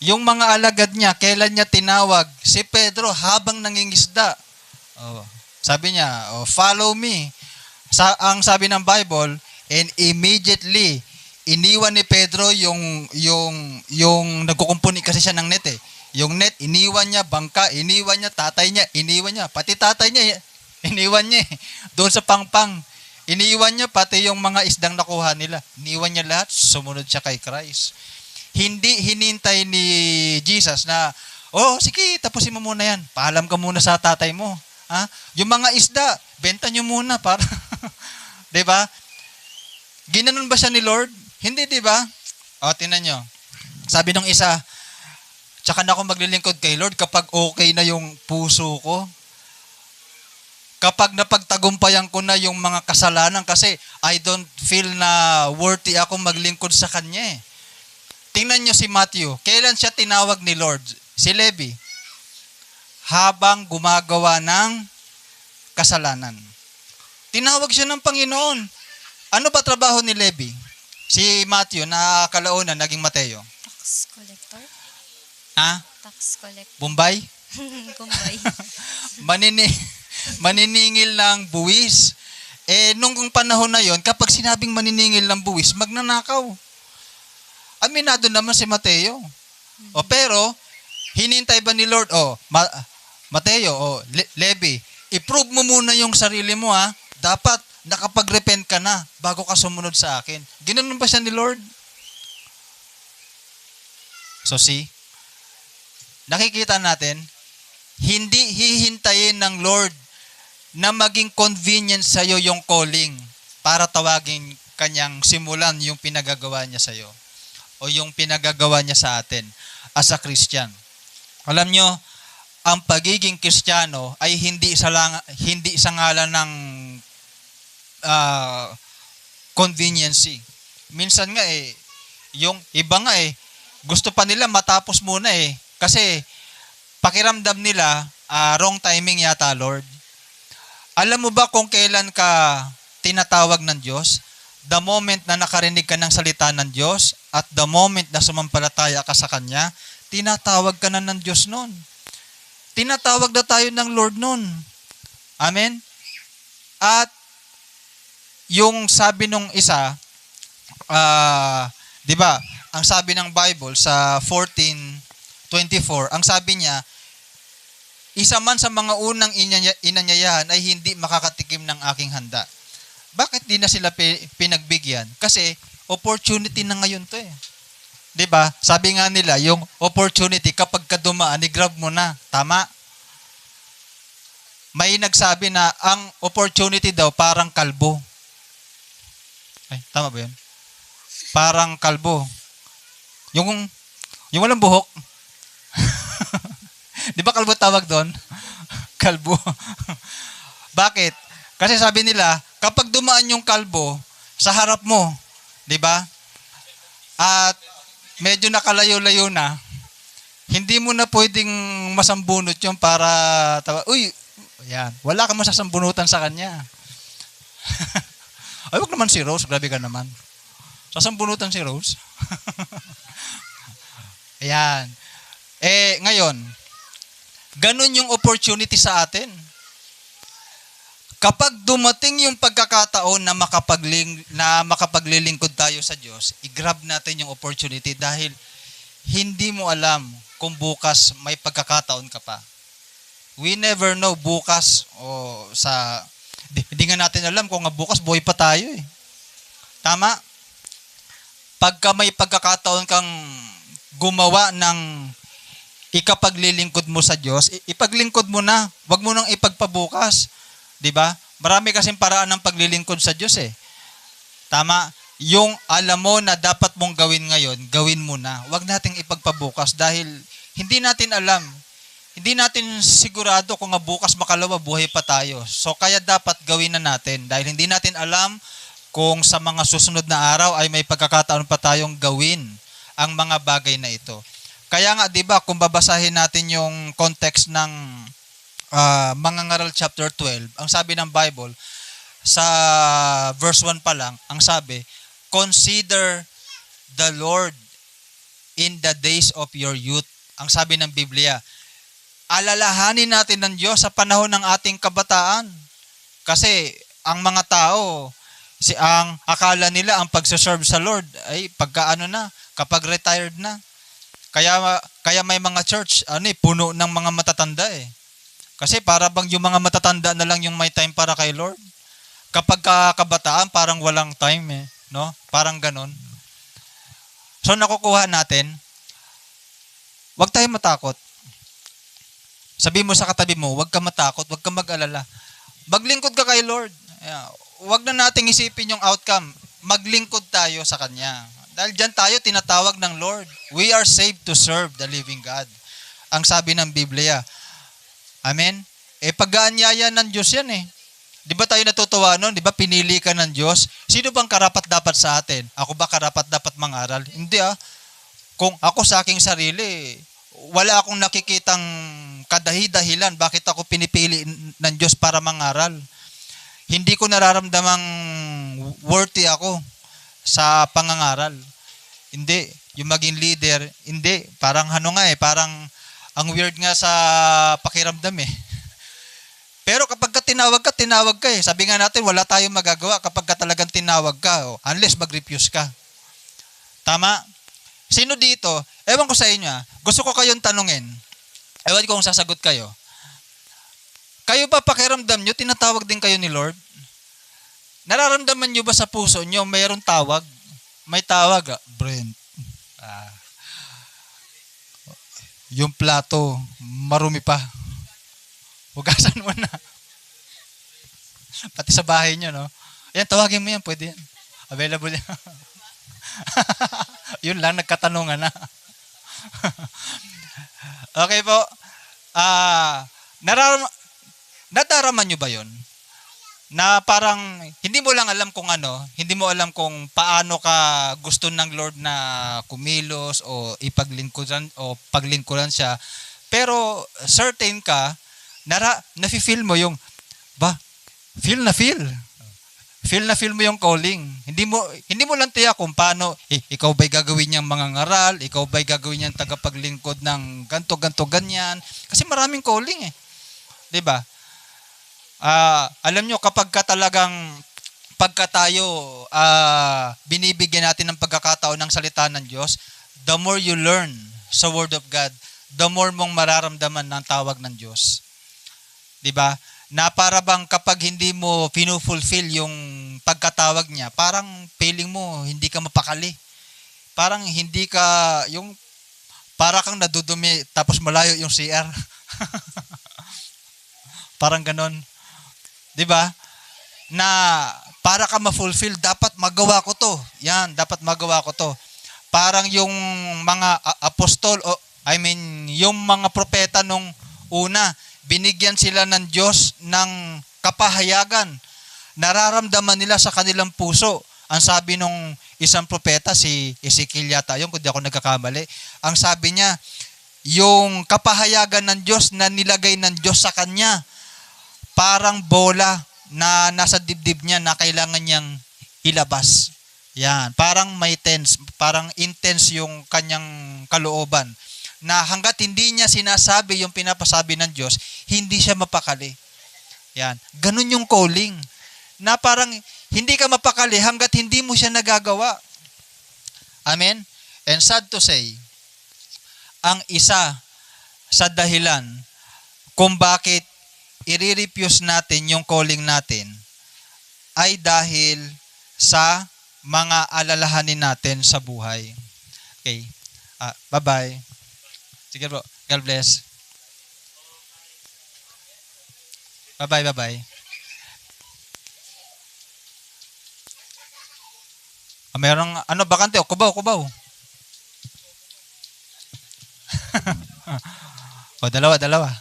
Yung mga alagad niya, kailan niya tinawag si Pedro habang nangingisda? Oh, sabi niya, follow me. Ang sabi ng Bible, and immediately, iniwan ni Pedro yung nagkukumpuni kasi siya ng net eh. Yung net, iniwan niya, bangka, iniwan niya, tatay niya, iniwan niya. Pati tatay niya, iniwan niya eh. Doon sa pangpang. Iniwan niya pati yung mga isdang nakuha nila. Iniwan niya lahat, sumunod siya kay Christ. Hindi hinintay ni Jesus na, sige, tapusin mo muna yan. Paalam ka muna sa tatay mo. Ha? Yung mga isda, benta nyo muna para, diba? Ginanon ba siya ni Lord? Hindi, diba? Tingnan nyo. Sabi nung isa, tsaka na ako maglilingkod kay Lord kapag okay na yung puso ko. Kapag napagtagumpayan ko na yung mga kasalanan kasi I don't feel na worthy ako maglingkod sa Kanya eh. Tingnan nyo si Matthew. Kailan siya tinawag ni Lord? Si Levi. Habang gumagawa ng kasalanan. Tinawag siya ng Panginoon. Ano ba trabaho ni Levi? Si Matthew na kalaunan naging Mateo. Tax collector? Ha? Tax collector. Bombay? Kumbay. Maniningil ng buwis. Nung panahon na yon, kapag sinabing maniningil ng buwis, magnanakaw. Aminado naman si Mateo. Pero, hinintay ba ni Lord, Mateo, Levi, i-prove mo muna yung sarili mo ha. Dapat nakapag-repent ka na bago ka sumunod sa akin. Ginanon ba siya ni Lord? So see, nakikita natin, hindi hihintayin ng Lord na maging convenient sa'yo yung calling para tawagin kanyang simulan yung pinagagawa niya sa'yo o yung pinagagawa niya sa atin as a Christian. Alam nyo, ang pagiging Kristiyano ay hindi sa ngalan ng conveniency. Minsan nga yung iba nga gusto pa nila matapos muna kasi pakiramdam nila wrong timing yata, Lord. Alam mo ba kung kailan ka tinatawag ng Diyos? The moment na nakarinig ka ng salita ng Diyos at the moment na sumampalataya ka sa Kanya, tinatawag ka na ng Diyos noon. Tinatawag na tayo ng Lord noon. Amen? At yung sabi nung isa, di ba, ang sabi ng Bible sa 14:24, ang sabi niya, isa man sa mga unang inanyayahan ay hindi makakatikim ng aking handa. Bakit di na sila pinagbigyan? Kasi opportunity na ngayon to 'Di ba? Sabi nga nila, yung opportunity kapag ka dumaan, i-grab mo na. Tama? May nagsabi na ang opportunity daw parang kalbo. Ay, tama ba 'yun? Parang kalbo. Yung walang buhok. Di ba kalbo tawag doon? Kalbo. Bakit? Kasi sabi nila, kapag dumaan yung kalbo sa harap mo, di ba? At medyo nakalayo-layo na, hindi mo na pwedeng masambunot yung para, yan, wala kang masasambunutan sa kanya. Ay, wag naman si Rose, grabe ka naman. Sasambunutan si Rose. Ayan. Ngayon, ganun yung opportunity sa atin. Kapag dumating yung pagkakataon na makapaglilingkod tayo sa Diyos, i-grab natin yung opportunity dahil hindi mo alam kung bukas may pagkakataon ka pa. We never know bukas hindi nga natin alam kung nga bukas buhay pa tayo eh. Tama? Pagka may pagkakataon kang gumawa ng ikapaglilingkod mo sa Diyos, ipaglingkod mo na. Huwag mo nang ipagpabukas. 'Di ba? Marami kasing paraan ng paglilingkod sa Diyos eh. Tama? Yung alam mo na dapat mong gawin ngayon, gawin mo na. Huwag nating ipagpabukas dahil hindi natin alam. Hindi natin sigurado kung nga bukas makalawa buhay pa tayo. So kaya dapat gawin na natin dahil hindi natin alam kung sa mga susunod na araw ay may pagkakataon pa tayong gawin ang mga bagay na ito. Kaya nga 'di ba kung babasahin natin yung context ng Mangangaral chapter 12, ang sabi ng Bible sa verse 1 pa lang, ang sabi, consider the Lord in the days of your youth. Ang sabi ng Biblia, alalahanin natin ng Diyos sa panahon ng ating kabataan. Kasi ang mga tao, ang akala nila ang pagsaserve sa Lord ay kapag retired na. Kaya may mga church, puno ng mga matatanda eh. Kasi para bang yung mga matatanda na lang yung may time para kay Lord. Kapag kabataan, parang walang time eh. No? Parang ganon. So nakukuha natin, huwag tayo matakot. Sabi mo sa katabi mo, huwag ka matakot, huwag ka mag-alala. Maglingkod ka kay Lord. Huwag na nating isipin yung outcome. Maglingkod tayo sa Kanya. Dahil dyan tayo tinatawag ng Lord. We are saved to serve the living God. Ang sabi ng Biblia. Amen? Pag-aanyaya ng Diyos yan eh. Di ba tayo natutuwa nun? Di ba pinili ka ng Diyos? Sino bang karapat-dapat sa atin? Ako ba karapat-dapat mangaral? Hindi ah. Kung ako sa aking sarili, wala akong nakikitang kadahi-dahilan bakit ako pinipili ng Diyos para mangaral. Hindi ko nararamdamang worthy ako sa pangangaral. Hindi. Yung maging leader, hindi. Parang parang ang weird nga sa pakiramdam eh. Pero kapag tinawag ka eh. Sabi nga natin, wala tayong magagawa kapag talagang tinawag ka. Unless mag-refuse ka. Tama? Sino dito? Ewan ko sa inyo gusto ko kayong tanungin. Ewan ko kung sasagot kayo. Kayo ba pakiramdam nyo, tinatawag din kayo ni Lord? Nararamdaman nyo ba sa puso nyo, mayroong tawag? May tawag Brent. Yung plato, marumi pa. Hugasan mo na. Pati sa bahay nyo, no? Ayan, tawagin mo yan, pwede yan. Available yan. Yun lang, nagkatanungan na. Okay po. Nadaraman nyo ba yun? Na parang, hindi mo lang alam kung hindi mo alam kung paano ka gusto ng Lord na kumilos o ipaglingkuran o paglingkuran siya. Pero certain ka, nafi-feel mo yung, feel na feel. Feel na feel mo yung calling. Hindi mo lang tiyak kung paano, ikaw ba'y gagawin niyang mangangaral, ikaw ba'y gagawin niyang tagapaglingkod ng ganto, ganyan. Kasi maraming calling eh. 'Di ba? Alam nyo, pagka tayo binibigyan natin ng pagkakataon ng salita ng Diyos, the more you learn sa Word of God, the more mong mararamdaman ng tawag ng Diyos. 'Di ba? Na para bang kapag hindi mo pinufulfill yung pagkatawag niya, parang feeling mo hindi ka mapakali. Parang hindi ka, para kang nadudumi tapos malayo yung CR. Parang ganon. 'Di ba? Na para ka ma-fulfill, dapat magawa ko to. Yan, dapat magawa ko to. Parang yung mga apostol, yung mga propeta nung una, binigyan sila ng Diyos ng kapahayagan. Nararamdaman nila sa kanilang puso. Ang sabi nung isang propeta, si Ezekiel yata yun, kung di ako nagkakamali, ang sabi niya, yung kapahayagan ng Diyos na nilagay ng Diyos sa kanya, parang bola na nasa dibdib niya na kailangan niyang ilabas. Yan, parang parang intense yung kanyang kalooban. Na hanggat hindi niya sinasabi yung pinapasabi ng Diyos, hindi siya mapakali. Yan. Ganun yung calling. Na parang hindi ka mapakali hanggat hindi mo siya nagagawa. Amen? And sad to say, ang isa sa dahilan kung bakit i-refuse natin yung calling natin ay dahil sa mga alalahanin natin sa buhay. Okay. Bye-bye. Sige bro. God bless. Bye-bye. Merong bakante o kubaw. O, dalawa.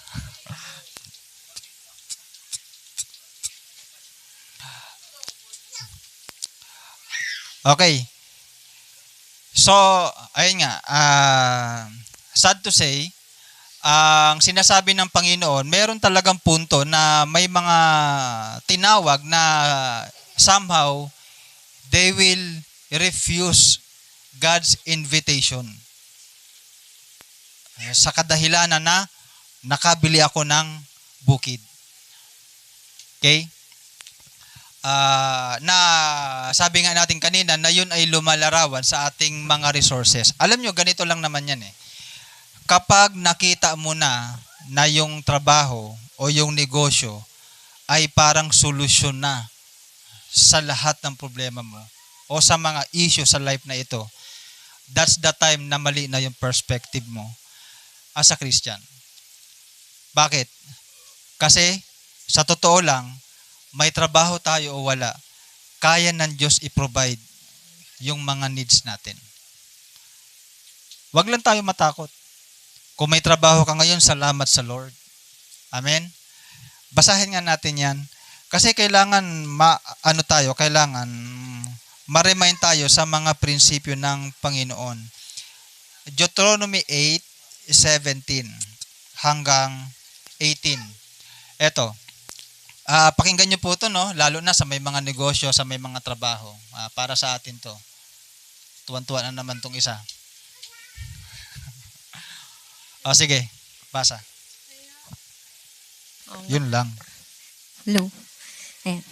Okay. So, ayun nga, sad to say, ang sinasabi ng Panginoon, meron talagang punto na may mga tinawag na somehow they will refuse God's invitation. Sa kadahilanan na nakabili ako ng bukid. Okay? Na sabi nga natin kanina na yun ay lumalarawan sa ating mga resources. Alam nyo, ganito lang naman yan eh. Kapag nakita mo na yung trabaho o yung negosyo ay parang solusyon na sa lahat ng problema mo o sa mga issue sa life na ito, that's the time na mali na yung perspective mo as a Christian. Bakit? Kasi sa totoo lang, may trabaho tayo o wala, kaya ng Diyos i-provide yung mga needs natin. Huwag lang tayo matakot. Kung may trabaho ka ngayon, salamat sa Lord. Amen? Basahin nga natin yan. Kasi kailangan kailangan ma-remind tayo sa mga prinsipyo ng Panginoon. Deuteronomy 8:17 hanggang 18. Eto. Pakinggan niyo po ito, no? Lalo na sa may mga negosyo, sa may mga trabaho. Para sa atin to. Tuwan-tuwa na naman tong isa. Sige. Basa. Yun lang. Hello. Ayan.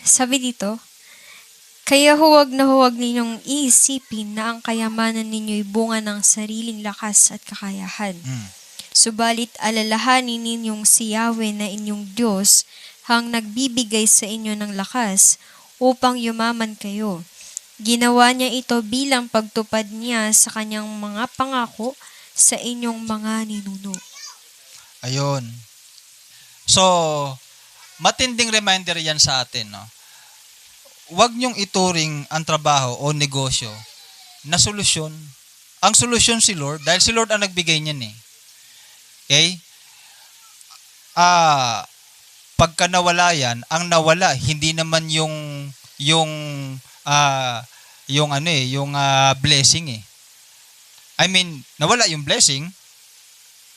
Sabi dito, kaya huwag na huwag ninyong iisipin na ang kayamanan ninyo'y bunga ng sariling lakas at kakayahan. Subalit alalahanin ninyong si Yahweh na inyong Diyos ang nagbibigay sa inyo ng lakas upang yumaman kayo. Ginawa niya ito bilang pagtupad niya sa kanyang mga pangako sa inyong mga ninuno. Ayun. So, matinding reminder yan sa atin, no? Huwag niyong ituring ang trabaho o negosyo na solusyon. Ang solusyon si Lord, dahil si Lord ang nagbigay niyan eh. Okay? Pagka nawala yan, ang nawala, hindi naman yung blessing eh. I mean, nawala yung blessing,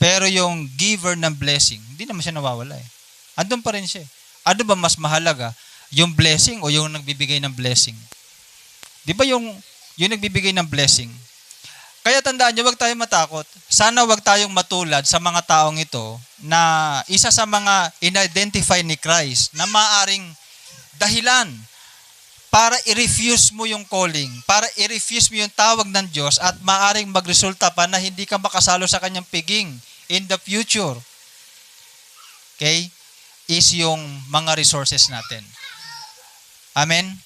pero yung giver ng blessing, hindi naman siya nawawala eh. Andun pa rin siya. Ano ba mas mahalaga? Yung blessing o yung nagbibigay ng blessing? Di ba yung nagbibigay ng blessing? Kaya tandaan nyo, huwag tayong matakot. Sana huwag tayong matulad sa mga taong ito na isa sa mga in-identify ni Christ na maaring dahilan para i-refuse mo yung calling, para i-refuse mo yung tawag ng Diyos at maaring magresulta pa na hindi ka makasalo sa kanyang piging in the future. Okay? Is yung mga resources natin. Amen?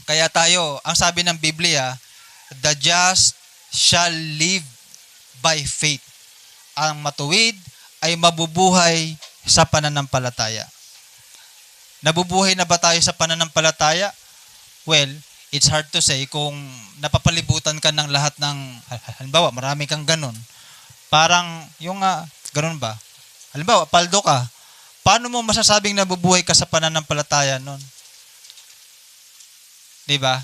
Kaya tayo, ang sabi ng Biblia, the just shall live by faith. Ang matuwid ay mabubuhay sa pananampalataya. Nabubuhay na ba tayo sa pananampalataya? Well, it's hard to say kung napapalibutan ka ng lahat ng, halimbawa, marami kang ganun. Parang, ganun ba? Halimbawa, paldo ka. Paano mo masasabing nabubuhay ka sa pananampalataya nun? Diba?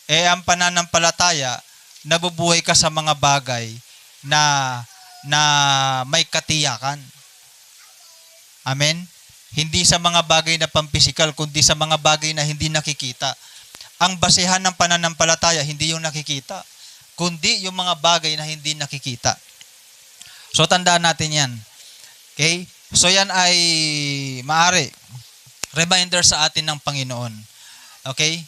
Ang pananampalataya, nabubuhay ka sa mga bagay na may katiyakan. Amen? Hindi sa mga bagay na pampisikal, kundi sa mga bagay na hindi nakikita. Ang basehan ng pananampalataya, hindi yung nakikita, kundi yung mga bagay na hindi nakikita. So, tandaan natin yan. Okay? So, yan ay maaari reminder sa atin ng Panginoon. Okay?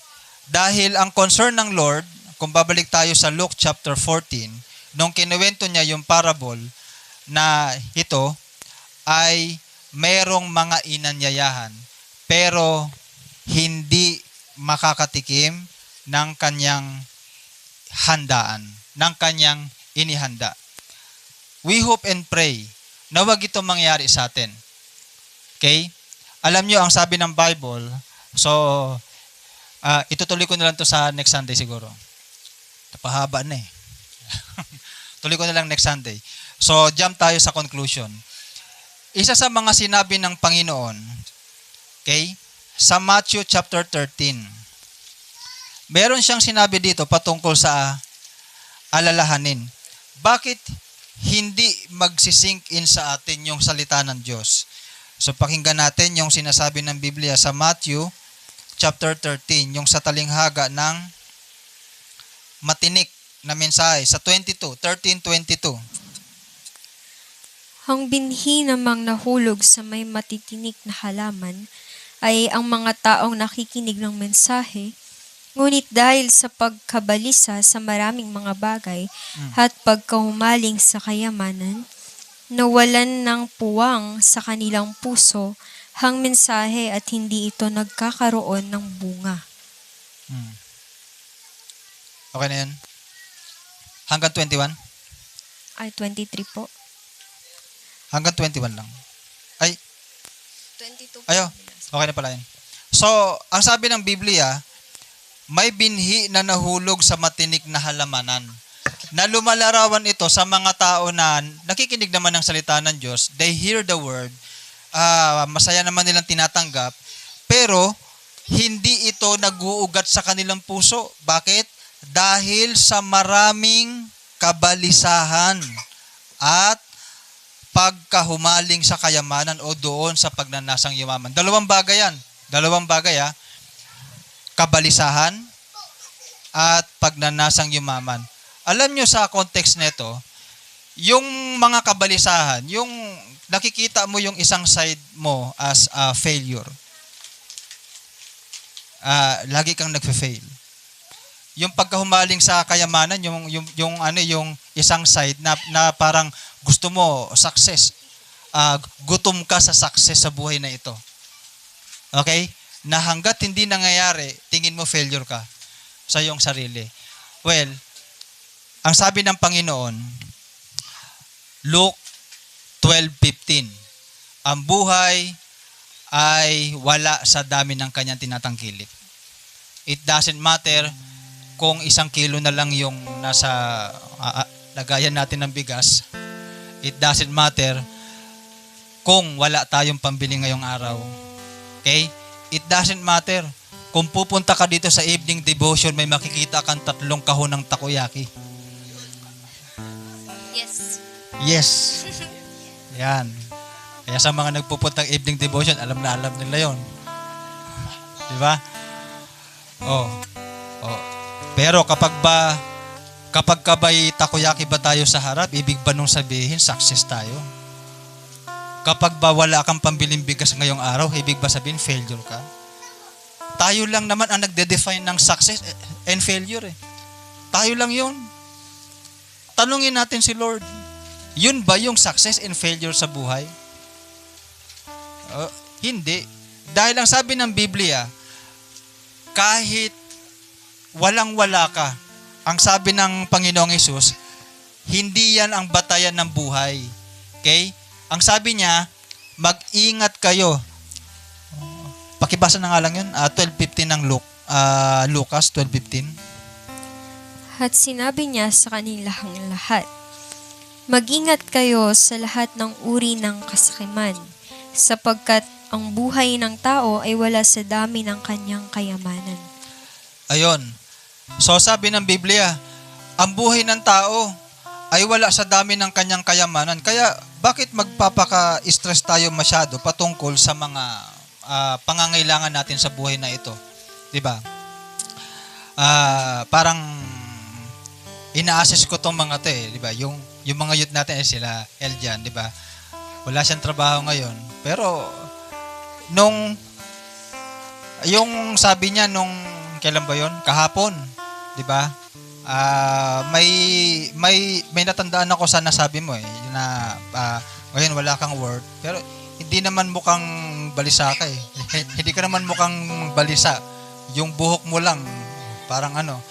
Dahil ang concern ng Lord, kung babalik tayo sa Luke chapter 14, nung kinuwento niya yung parable na ito ay merong mga inanyayahan pero hindi makakatikim ng kanyang handaan, ng kanyang inihanda. We hope and pray na wag ito mangyari sa atin. Okay? Alam nyo, ang sabi ng Bible, so, itutuloy ko na lang to sa next Sunday siguro. Napahaba na eh. Tuloy ko na lang next Sunday. So, jump tayo sa conclusion. Isa sa mga sinabi ng Panginoon, okay, sa Matthew chapter 13, meron siyang sinabi dito patungkol sa alalahanin. Bakit hindi magsisink in sa atin yung salita ng Diyos? So pakinggan natin yung sinasabi ng Biblia sa Matthew chapter 13, yung sa talinghaga ng matinik na mensahe sa 13:22. Ang binhi namang nahulog sa may matitinik na halaman ay ang mga taong nakikinig ng mensahe, ngunit dahil sa pagkabalisa sa maraming mga bagay at pagkahumaling sa kayamanan, nawalan ng puwang sa kanilang puso ang mensahe at hindi ito nagkakaroon ng bunga. Okay na yan? Hanggang 21? Ay, 23 po. Hanggang 21 lang. Ay, 22 po. ayo. Okay na pala yan. So, ang sabi ng Biblia, may binhi na nahulog sa matinik na halamanan. Na lumalarawan ito sa mga tao na nakikinig naman ng salita ng Diyos. They hear the word. Masaya naman nilang tinatanggap. Pero, hindi ito nag-uugat sa kanilang puso. Bakit? Dahil sa maraming kabalisahan at pagkahumaling sa kayamanan o doon sa pagnanasang yumaman. Dalawang bagay yan. Kabalisahan at pagnanasang yumaman. Alam nyo sa context nito, yung mga kabalisahan, yung nakikita mo yung isang side mo as a failure. Lagi kang nagfe-fail. Yung pagkahumaling sa kayamanan, yung isang side na parang gusto mo success. Gutom ka sa success sa buhay na ito. Okay? Na hanggat hindi nangyayari, tingin mo failure ka sa iyong sarili. Well, ang sabi ng Panginoon, Luke 12:15, ang buhay ay wala sa dami ng kanyang tinatangkilik. It doesn't matter kung 1 kilo na lang yung nasa lagayan natin ng bigas. It doesn't matter kung wala tayong pambili ngayong araw. Okay? It doesn't matter kung pupunta ka dito sa evening devotion, may makikita kang 3 kahon ng takoyaki. Yes. Yan. Kaya sa mga nagpupuntang evening devotion, alam na alam nila yon. Di ba? Oh. Pero kapag kabay takoyaki ba tayo sa harap, ibig ba nung sabihin, success tayo? Kapag ba wala kang pambiling bigas ngayong araw, ibig ba sabihin, failure ka? Tayo lang naman ang nagde-define ng success and failure eh. Tayo lang yun. Tanungin natin si Lord, yun ba yung success and failure sa buhay? Hindi. Dahil ang sabi ng Biblia, kahit walang-wala ka, ang sabi ng Panginoong Hesus, hindi yan ang batayan ng buhay. Okay? Ang sabi niya, mag-ingat kayo. Pakibasa na nga lang yun, 12:15 ng Lucas 12:15. At sinabi niya sa kanilang lahat, mag-ingat kayo sa lahat ng uri ng kasakiman, sapagkat ang buhay ng tao ay wala sa dami ng kanyang kayamanan. Ayon. So sabi ng Biblia, ang buhay ng tao ay wala sa dami ng kanyang kayamanan. Kaya bakit magpapaka-stress tayo masyado patungkol sa mga pangangailangan natin sa buhay na ito? 'Di ba? Parang ina-assess ko tong mga 'to eh, 'di ba? Yung mga youth natin sila Eljan, 'di ba? Wala siyang trabaho ngayon. Pero yung sabi niya nung kailan ba 'yon? Kahapon, 'di ba? May natandaan ako sa nasabi mo na ngayon wala kang word, pero hindi naman mukhang balisa ka eh. Hindi ka naman mukhang balisa. Yung buhok mo lang, parang ano.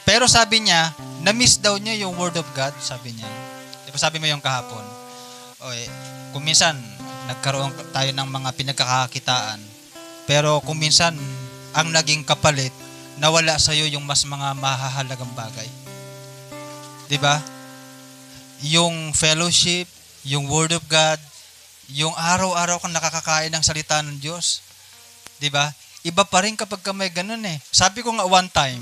Pero sabi niya, na-miss daw niya yung word of God, sabi niya. Di ba sabi mo yung kahapon? Kung minsan, nagkaroon tayo ng mga pinagkakakitaan, pero kung minsan, ang naging kapalit, nawala sa'yo yung mas mga mahahalagang bagay. Di ba? Yung fellowship, yung word of God, yung araw-araw kang nakakakain ng salita ng Diyos. Di ba? Iba pa rin kapag ka may ganun eh. Sabi ko nga one time,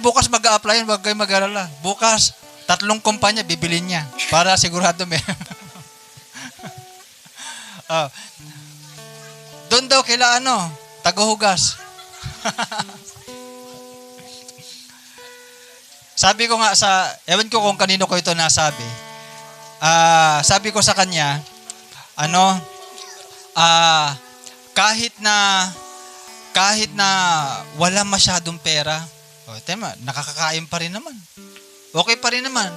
bukas mag-a-apply yan, wag kayo mag-alala. Bukas, 3 kumpanya, bibilin niya. Para sigurado may. Doon daw kila taguhugas. Sabi ko nga ewan ko kung kanino ko ito nasabi. Sabi ko sa kanya, kahit na wala masyadong pera, tema, nakakakain pa rin naman. Okay pa rin naman.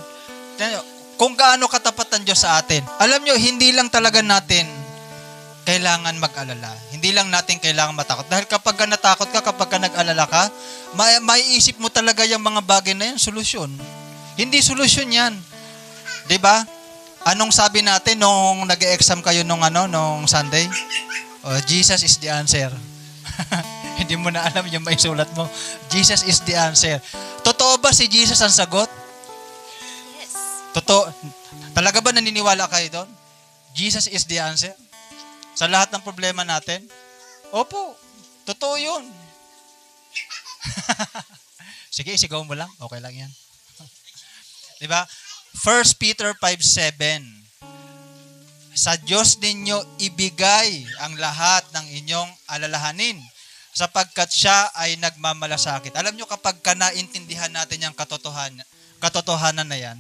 Kung gaano katapat ang Diyos sa atin. Alam nyo, hindi lang talaga natin kailangan mag-alala. Hindi lang natin kailangan matakot. Dahil kapag natakot ka, kapag nag-alala ka, maiisip mo talaga yung mga bagay na yan, solusyon. Hindi solusyon yan. 'Di ba? Anong sabi natin nung nag-exam kayo nung Sunday? Jesus is the answer. Hindi mo na alam yung may sulat mo. Jesus is the answer. Totoo ba si Jesus ang sagot? Yes. Totoo. Talaga ba naniniwala kayo doon? Jesus is the answer? Sa lahat ng problema natin? Opo. Totoo yun. Sige, isigaw mo lang. Okay lang yan. Diba? 1 Peter 5:7. Sa Diyos ninyo ibigay ang lahat ng inyong alalahanin sapagkat siya ay nagmamalasakit. Alam nyo, kapag naintindihan natin yung katotohanan na yan,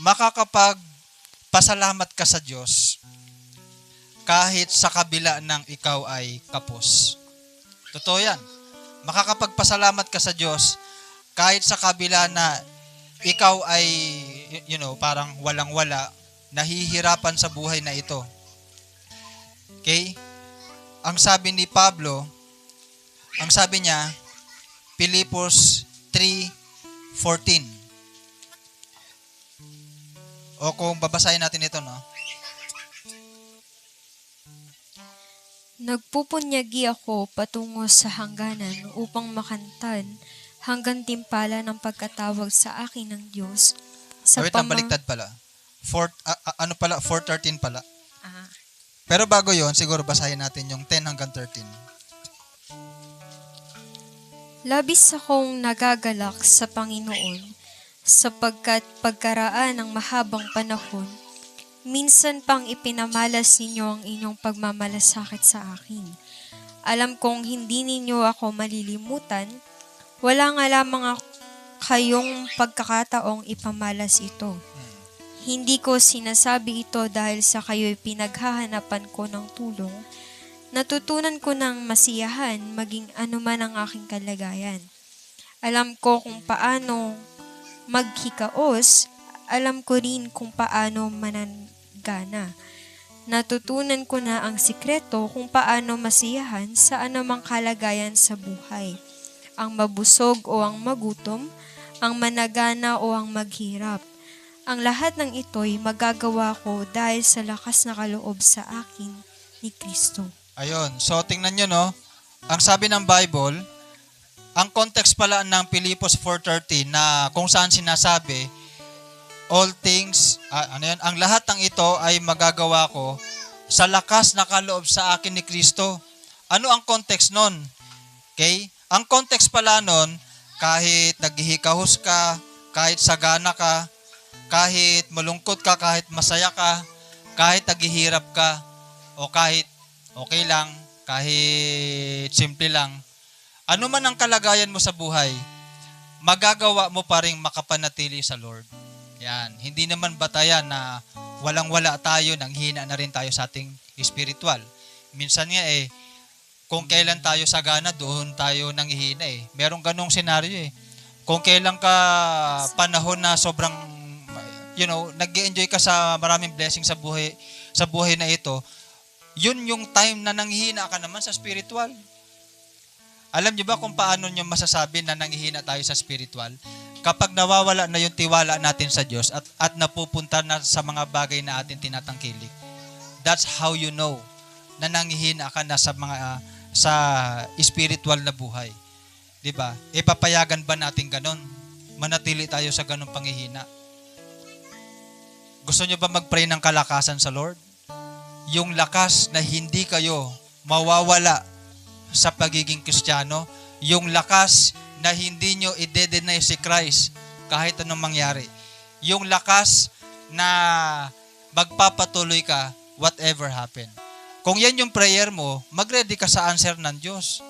makakapagpasalamat ka sa Diyos kahit sa kabila ng ikaw ay kapos. Totoo yan. Makakapagpasalamat ka sa Diyos kahit sa kabila na ikaw ay, parang walang-wala, nahihirapan sa buhay na ito. Okay? Ang sabi ni Pablo, ang sabi niya, Pilipos 3:14. O kung babasahin natin ito, no? Nagpupunyagi ako patungo sa hangganan upang makantan hanggang timpala ng pagkatawag sa akin ng Diyos. Wait lang, baliktad pala. 4:13 pala. Ah. Pero bago yon, siguro basahin natin yung 10 hanggang 13. Labis akong nagagalak sa Panginoon sapagkat pagkaraan ng mahabang panahon, minsan pang ipinamalas ninyo ang inyong pagmamalasakit sa akin. Alam kong hindi ninyo ako malilimutan, wala nga lamang kayong pagkakataong ipamalas ito. Hindi ko sinasabi ito dahil sa kayo'y pinaghahanapan ko ng tulong. Natutunan ko ng masiyahan maging anuman ang aking kalagayan. Alam ko kung paano maghikaos, alam ko rin kung paano manangana. Natutunan ko na ang sikreto kung paano masiyahan sa anumang kalagayan sa buhay. Ang mabusog o ang magutom, ang managana o ang maghirap. Ang lahat ng ito'y magagawa ko dahil sa lakas na kaloob sa akin ni Kristo. Ayun. So, tingnan nyo, no? Ang sabi ng Bible, ang context pala ng Pilipos 4:13 na kung saan sinasabi, all things, ang lahat ng ito ay magagawa ko sa lakas na kaloob sa akin ni Kristo. Ano ang context nun? Okay? Ang context pala nun, kahit naghihikahos ka, kahit sagana ka, kahit malungkot ka, kahit masaya ka, kahit naghihirap ka, o kahit okay lang, kahit simple lang, ano man ang kalagayan mo sa buhay, magagawa mo pa rin makapanatili sa Lord. Yan. Hindi naman batayan na walang-wala tayo, nang hina na rin tayo sa ating spiritual. Minsan nga kung kailan tayo sagana, doon tayo nanghihina Merong ganong senaryo Kung kailan ka panahon na sobrang, nag-enjoy ka sa maraming blessing sa buhay na ito, yun yung time na nanghihina ka naman sa spiritual. Alam niyo ba kung paano niyo masasabi na nanghihina tayo sa spiritual? Kapag nawawala na yung tiwala natin sa Diyos at napupunta na sa mga bagay na atin tinatangkilik. That's how you know na nanghihina ka na sa spiritual na buhay. 'Di ba? Papayagan ba natin ganon? Manatili tayo sa ganong panghihina. Gusto niyo ba mag-pray ng kalakasan sa Lord? Yung lakas na hindi kayo mawawala sa pagiging Kristiyano, yung lakas na hindi nyo i-deny si Christ kahit anong mangyari. Yung lakas na magpapatuloy ka whatever happen. Kung yan yung prayer mo, mag-ready ka sa answer ng Diyos.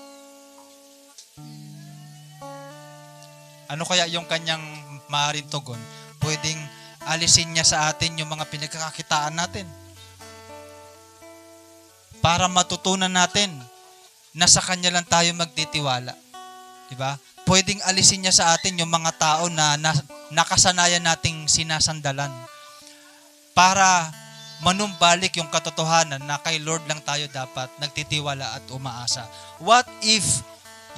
Ano kaya yung kanyang maaaring tugon? Pwedeng alisin niya sa atin yung mga pinagkakakitaan natin. Para matutunan natin na sa Kanya lang tayo magtitiwala. Diba? Pwedeng alisin niya sa atin yung mga tao na nakasanayan nating sinasandalan. Para manumbalik yung katotohanan na kay Lord lang tayo dapat nagtitiwala at umaasa. What if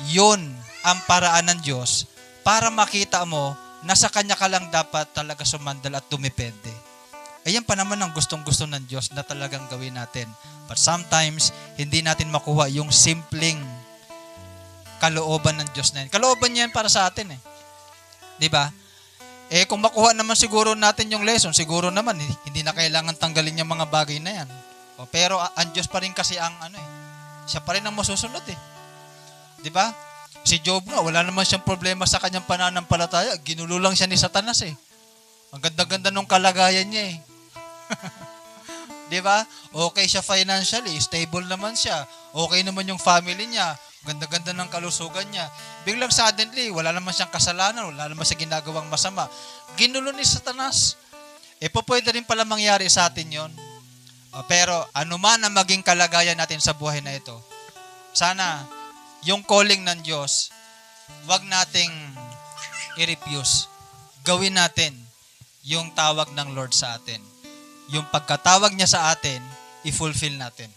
yun ang paraan ng Diyos para makita mo na sa Kanya ka lang dapat talaga sumandal at dumepende? Ayan pa naman ang gustong-gusto ng Diyos na talagang gawin natin. But sometimes, hindi natin makuha yung simpleng kalooban ng Diyos na yan. Kalooban niya yan para sa atin eh. Diba? Kung makuha naman siguro natin yung lesson, siguro naman, hindi na kailangan tanggalin yung mga bagay na yan. Pero ang Diyos pa rin kasi ang siya pa rin ang masusunod eh. Diba? Si Job nga, wala naman siyang problema sa kanyang pananampalataya. Ginulo lang siya ni Satanas eh. Ang ganda-ganda nung kalagayan niya eh. Diba? Okay siya financially, stable naman siya. Okay naman yung family niya. Ganda-ganda ng kalusugan niya. Biglang suddenly, wala naman siyang kasalanan, wala naman siya ginagawang masama. Ginulo ni Satanas. Pwede rin pala mangyari sa atin yon. Pero anuman ang maging kalagayan natin sa buhay na ito, sana yung calling ng Diyos, wag nating i-refuse. Gawin natin yung tawag ng Lord sa atin. Yung pagkatawag niya sa atin, i-fulfill natin.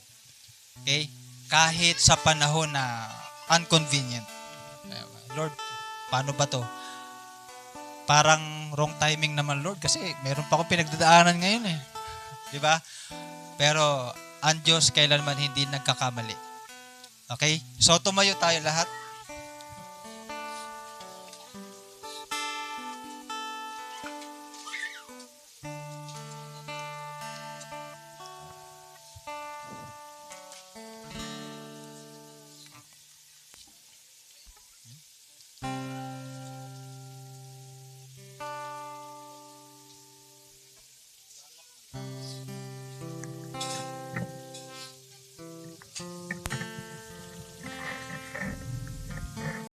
Okay? Kahit sa panahon na inconvenient. Lord, paano ba to? Parang wrong timing naman, Lord, kasi meron pa akong pinagdadaanan ngayon eh. Di ba? Pero ang Diyos kailanman hindi nagkakamali. Okay? So tumayo tayo lahat.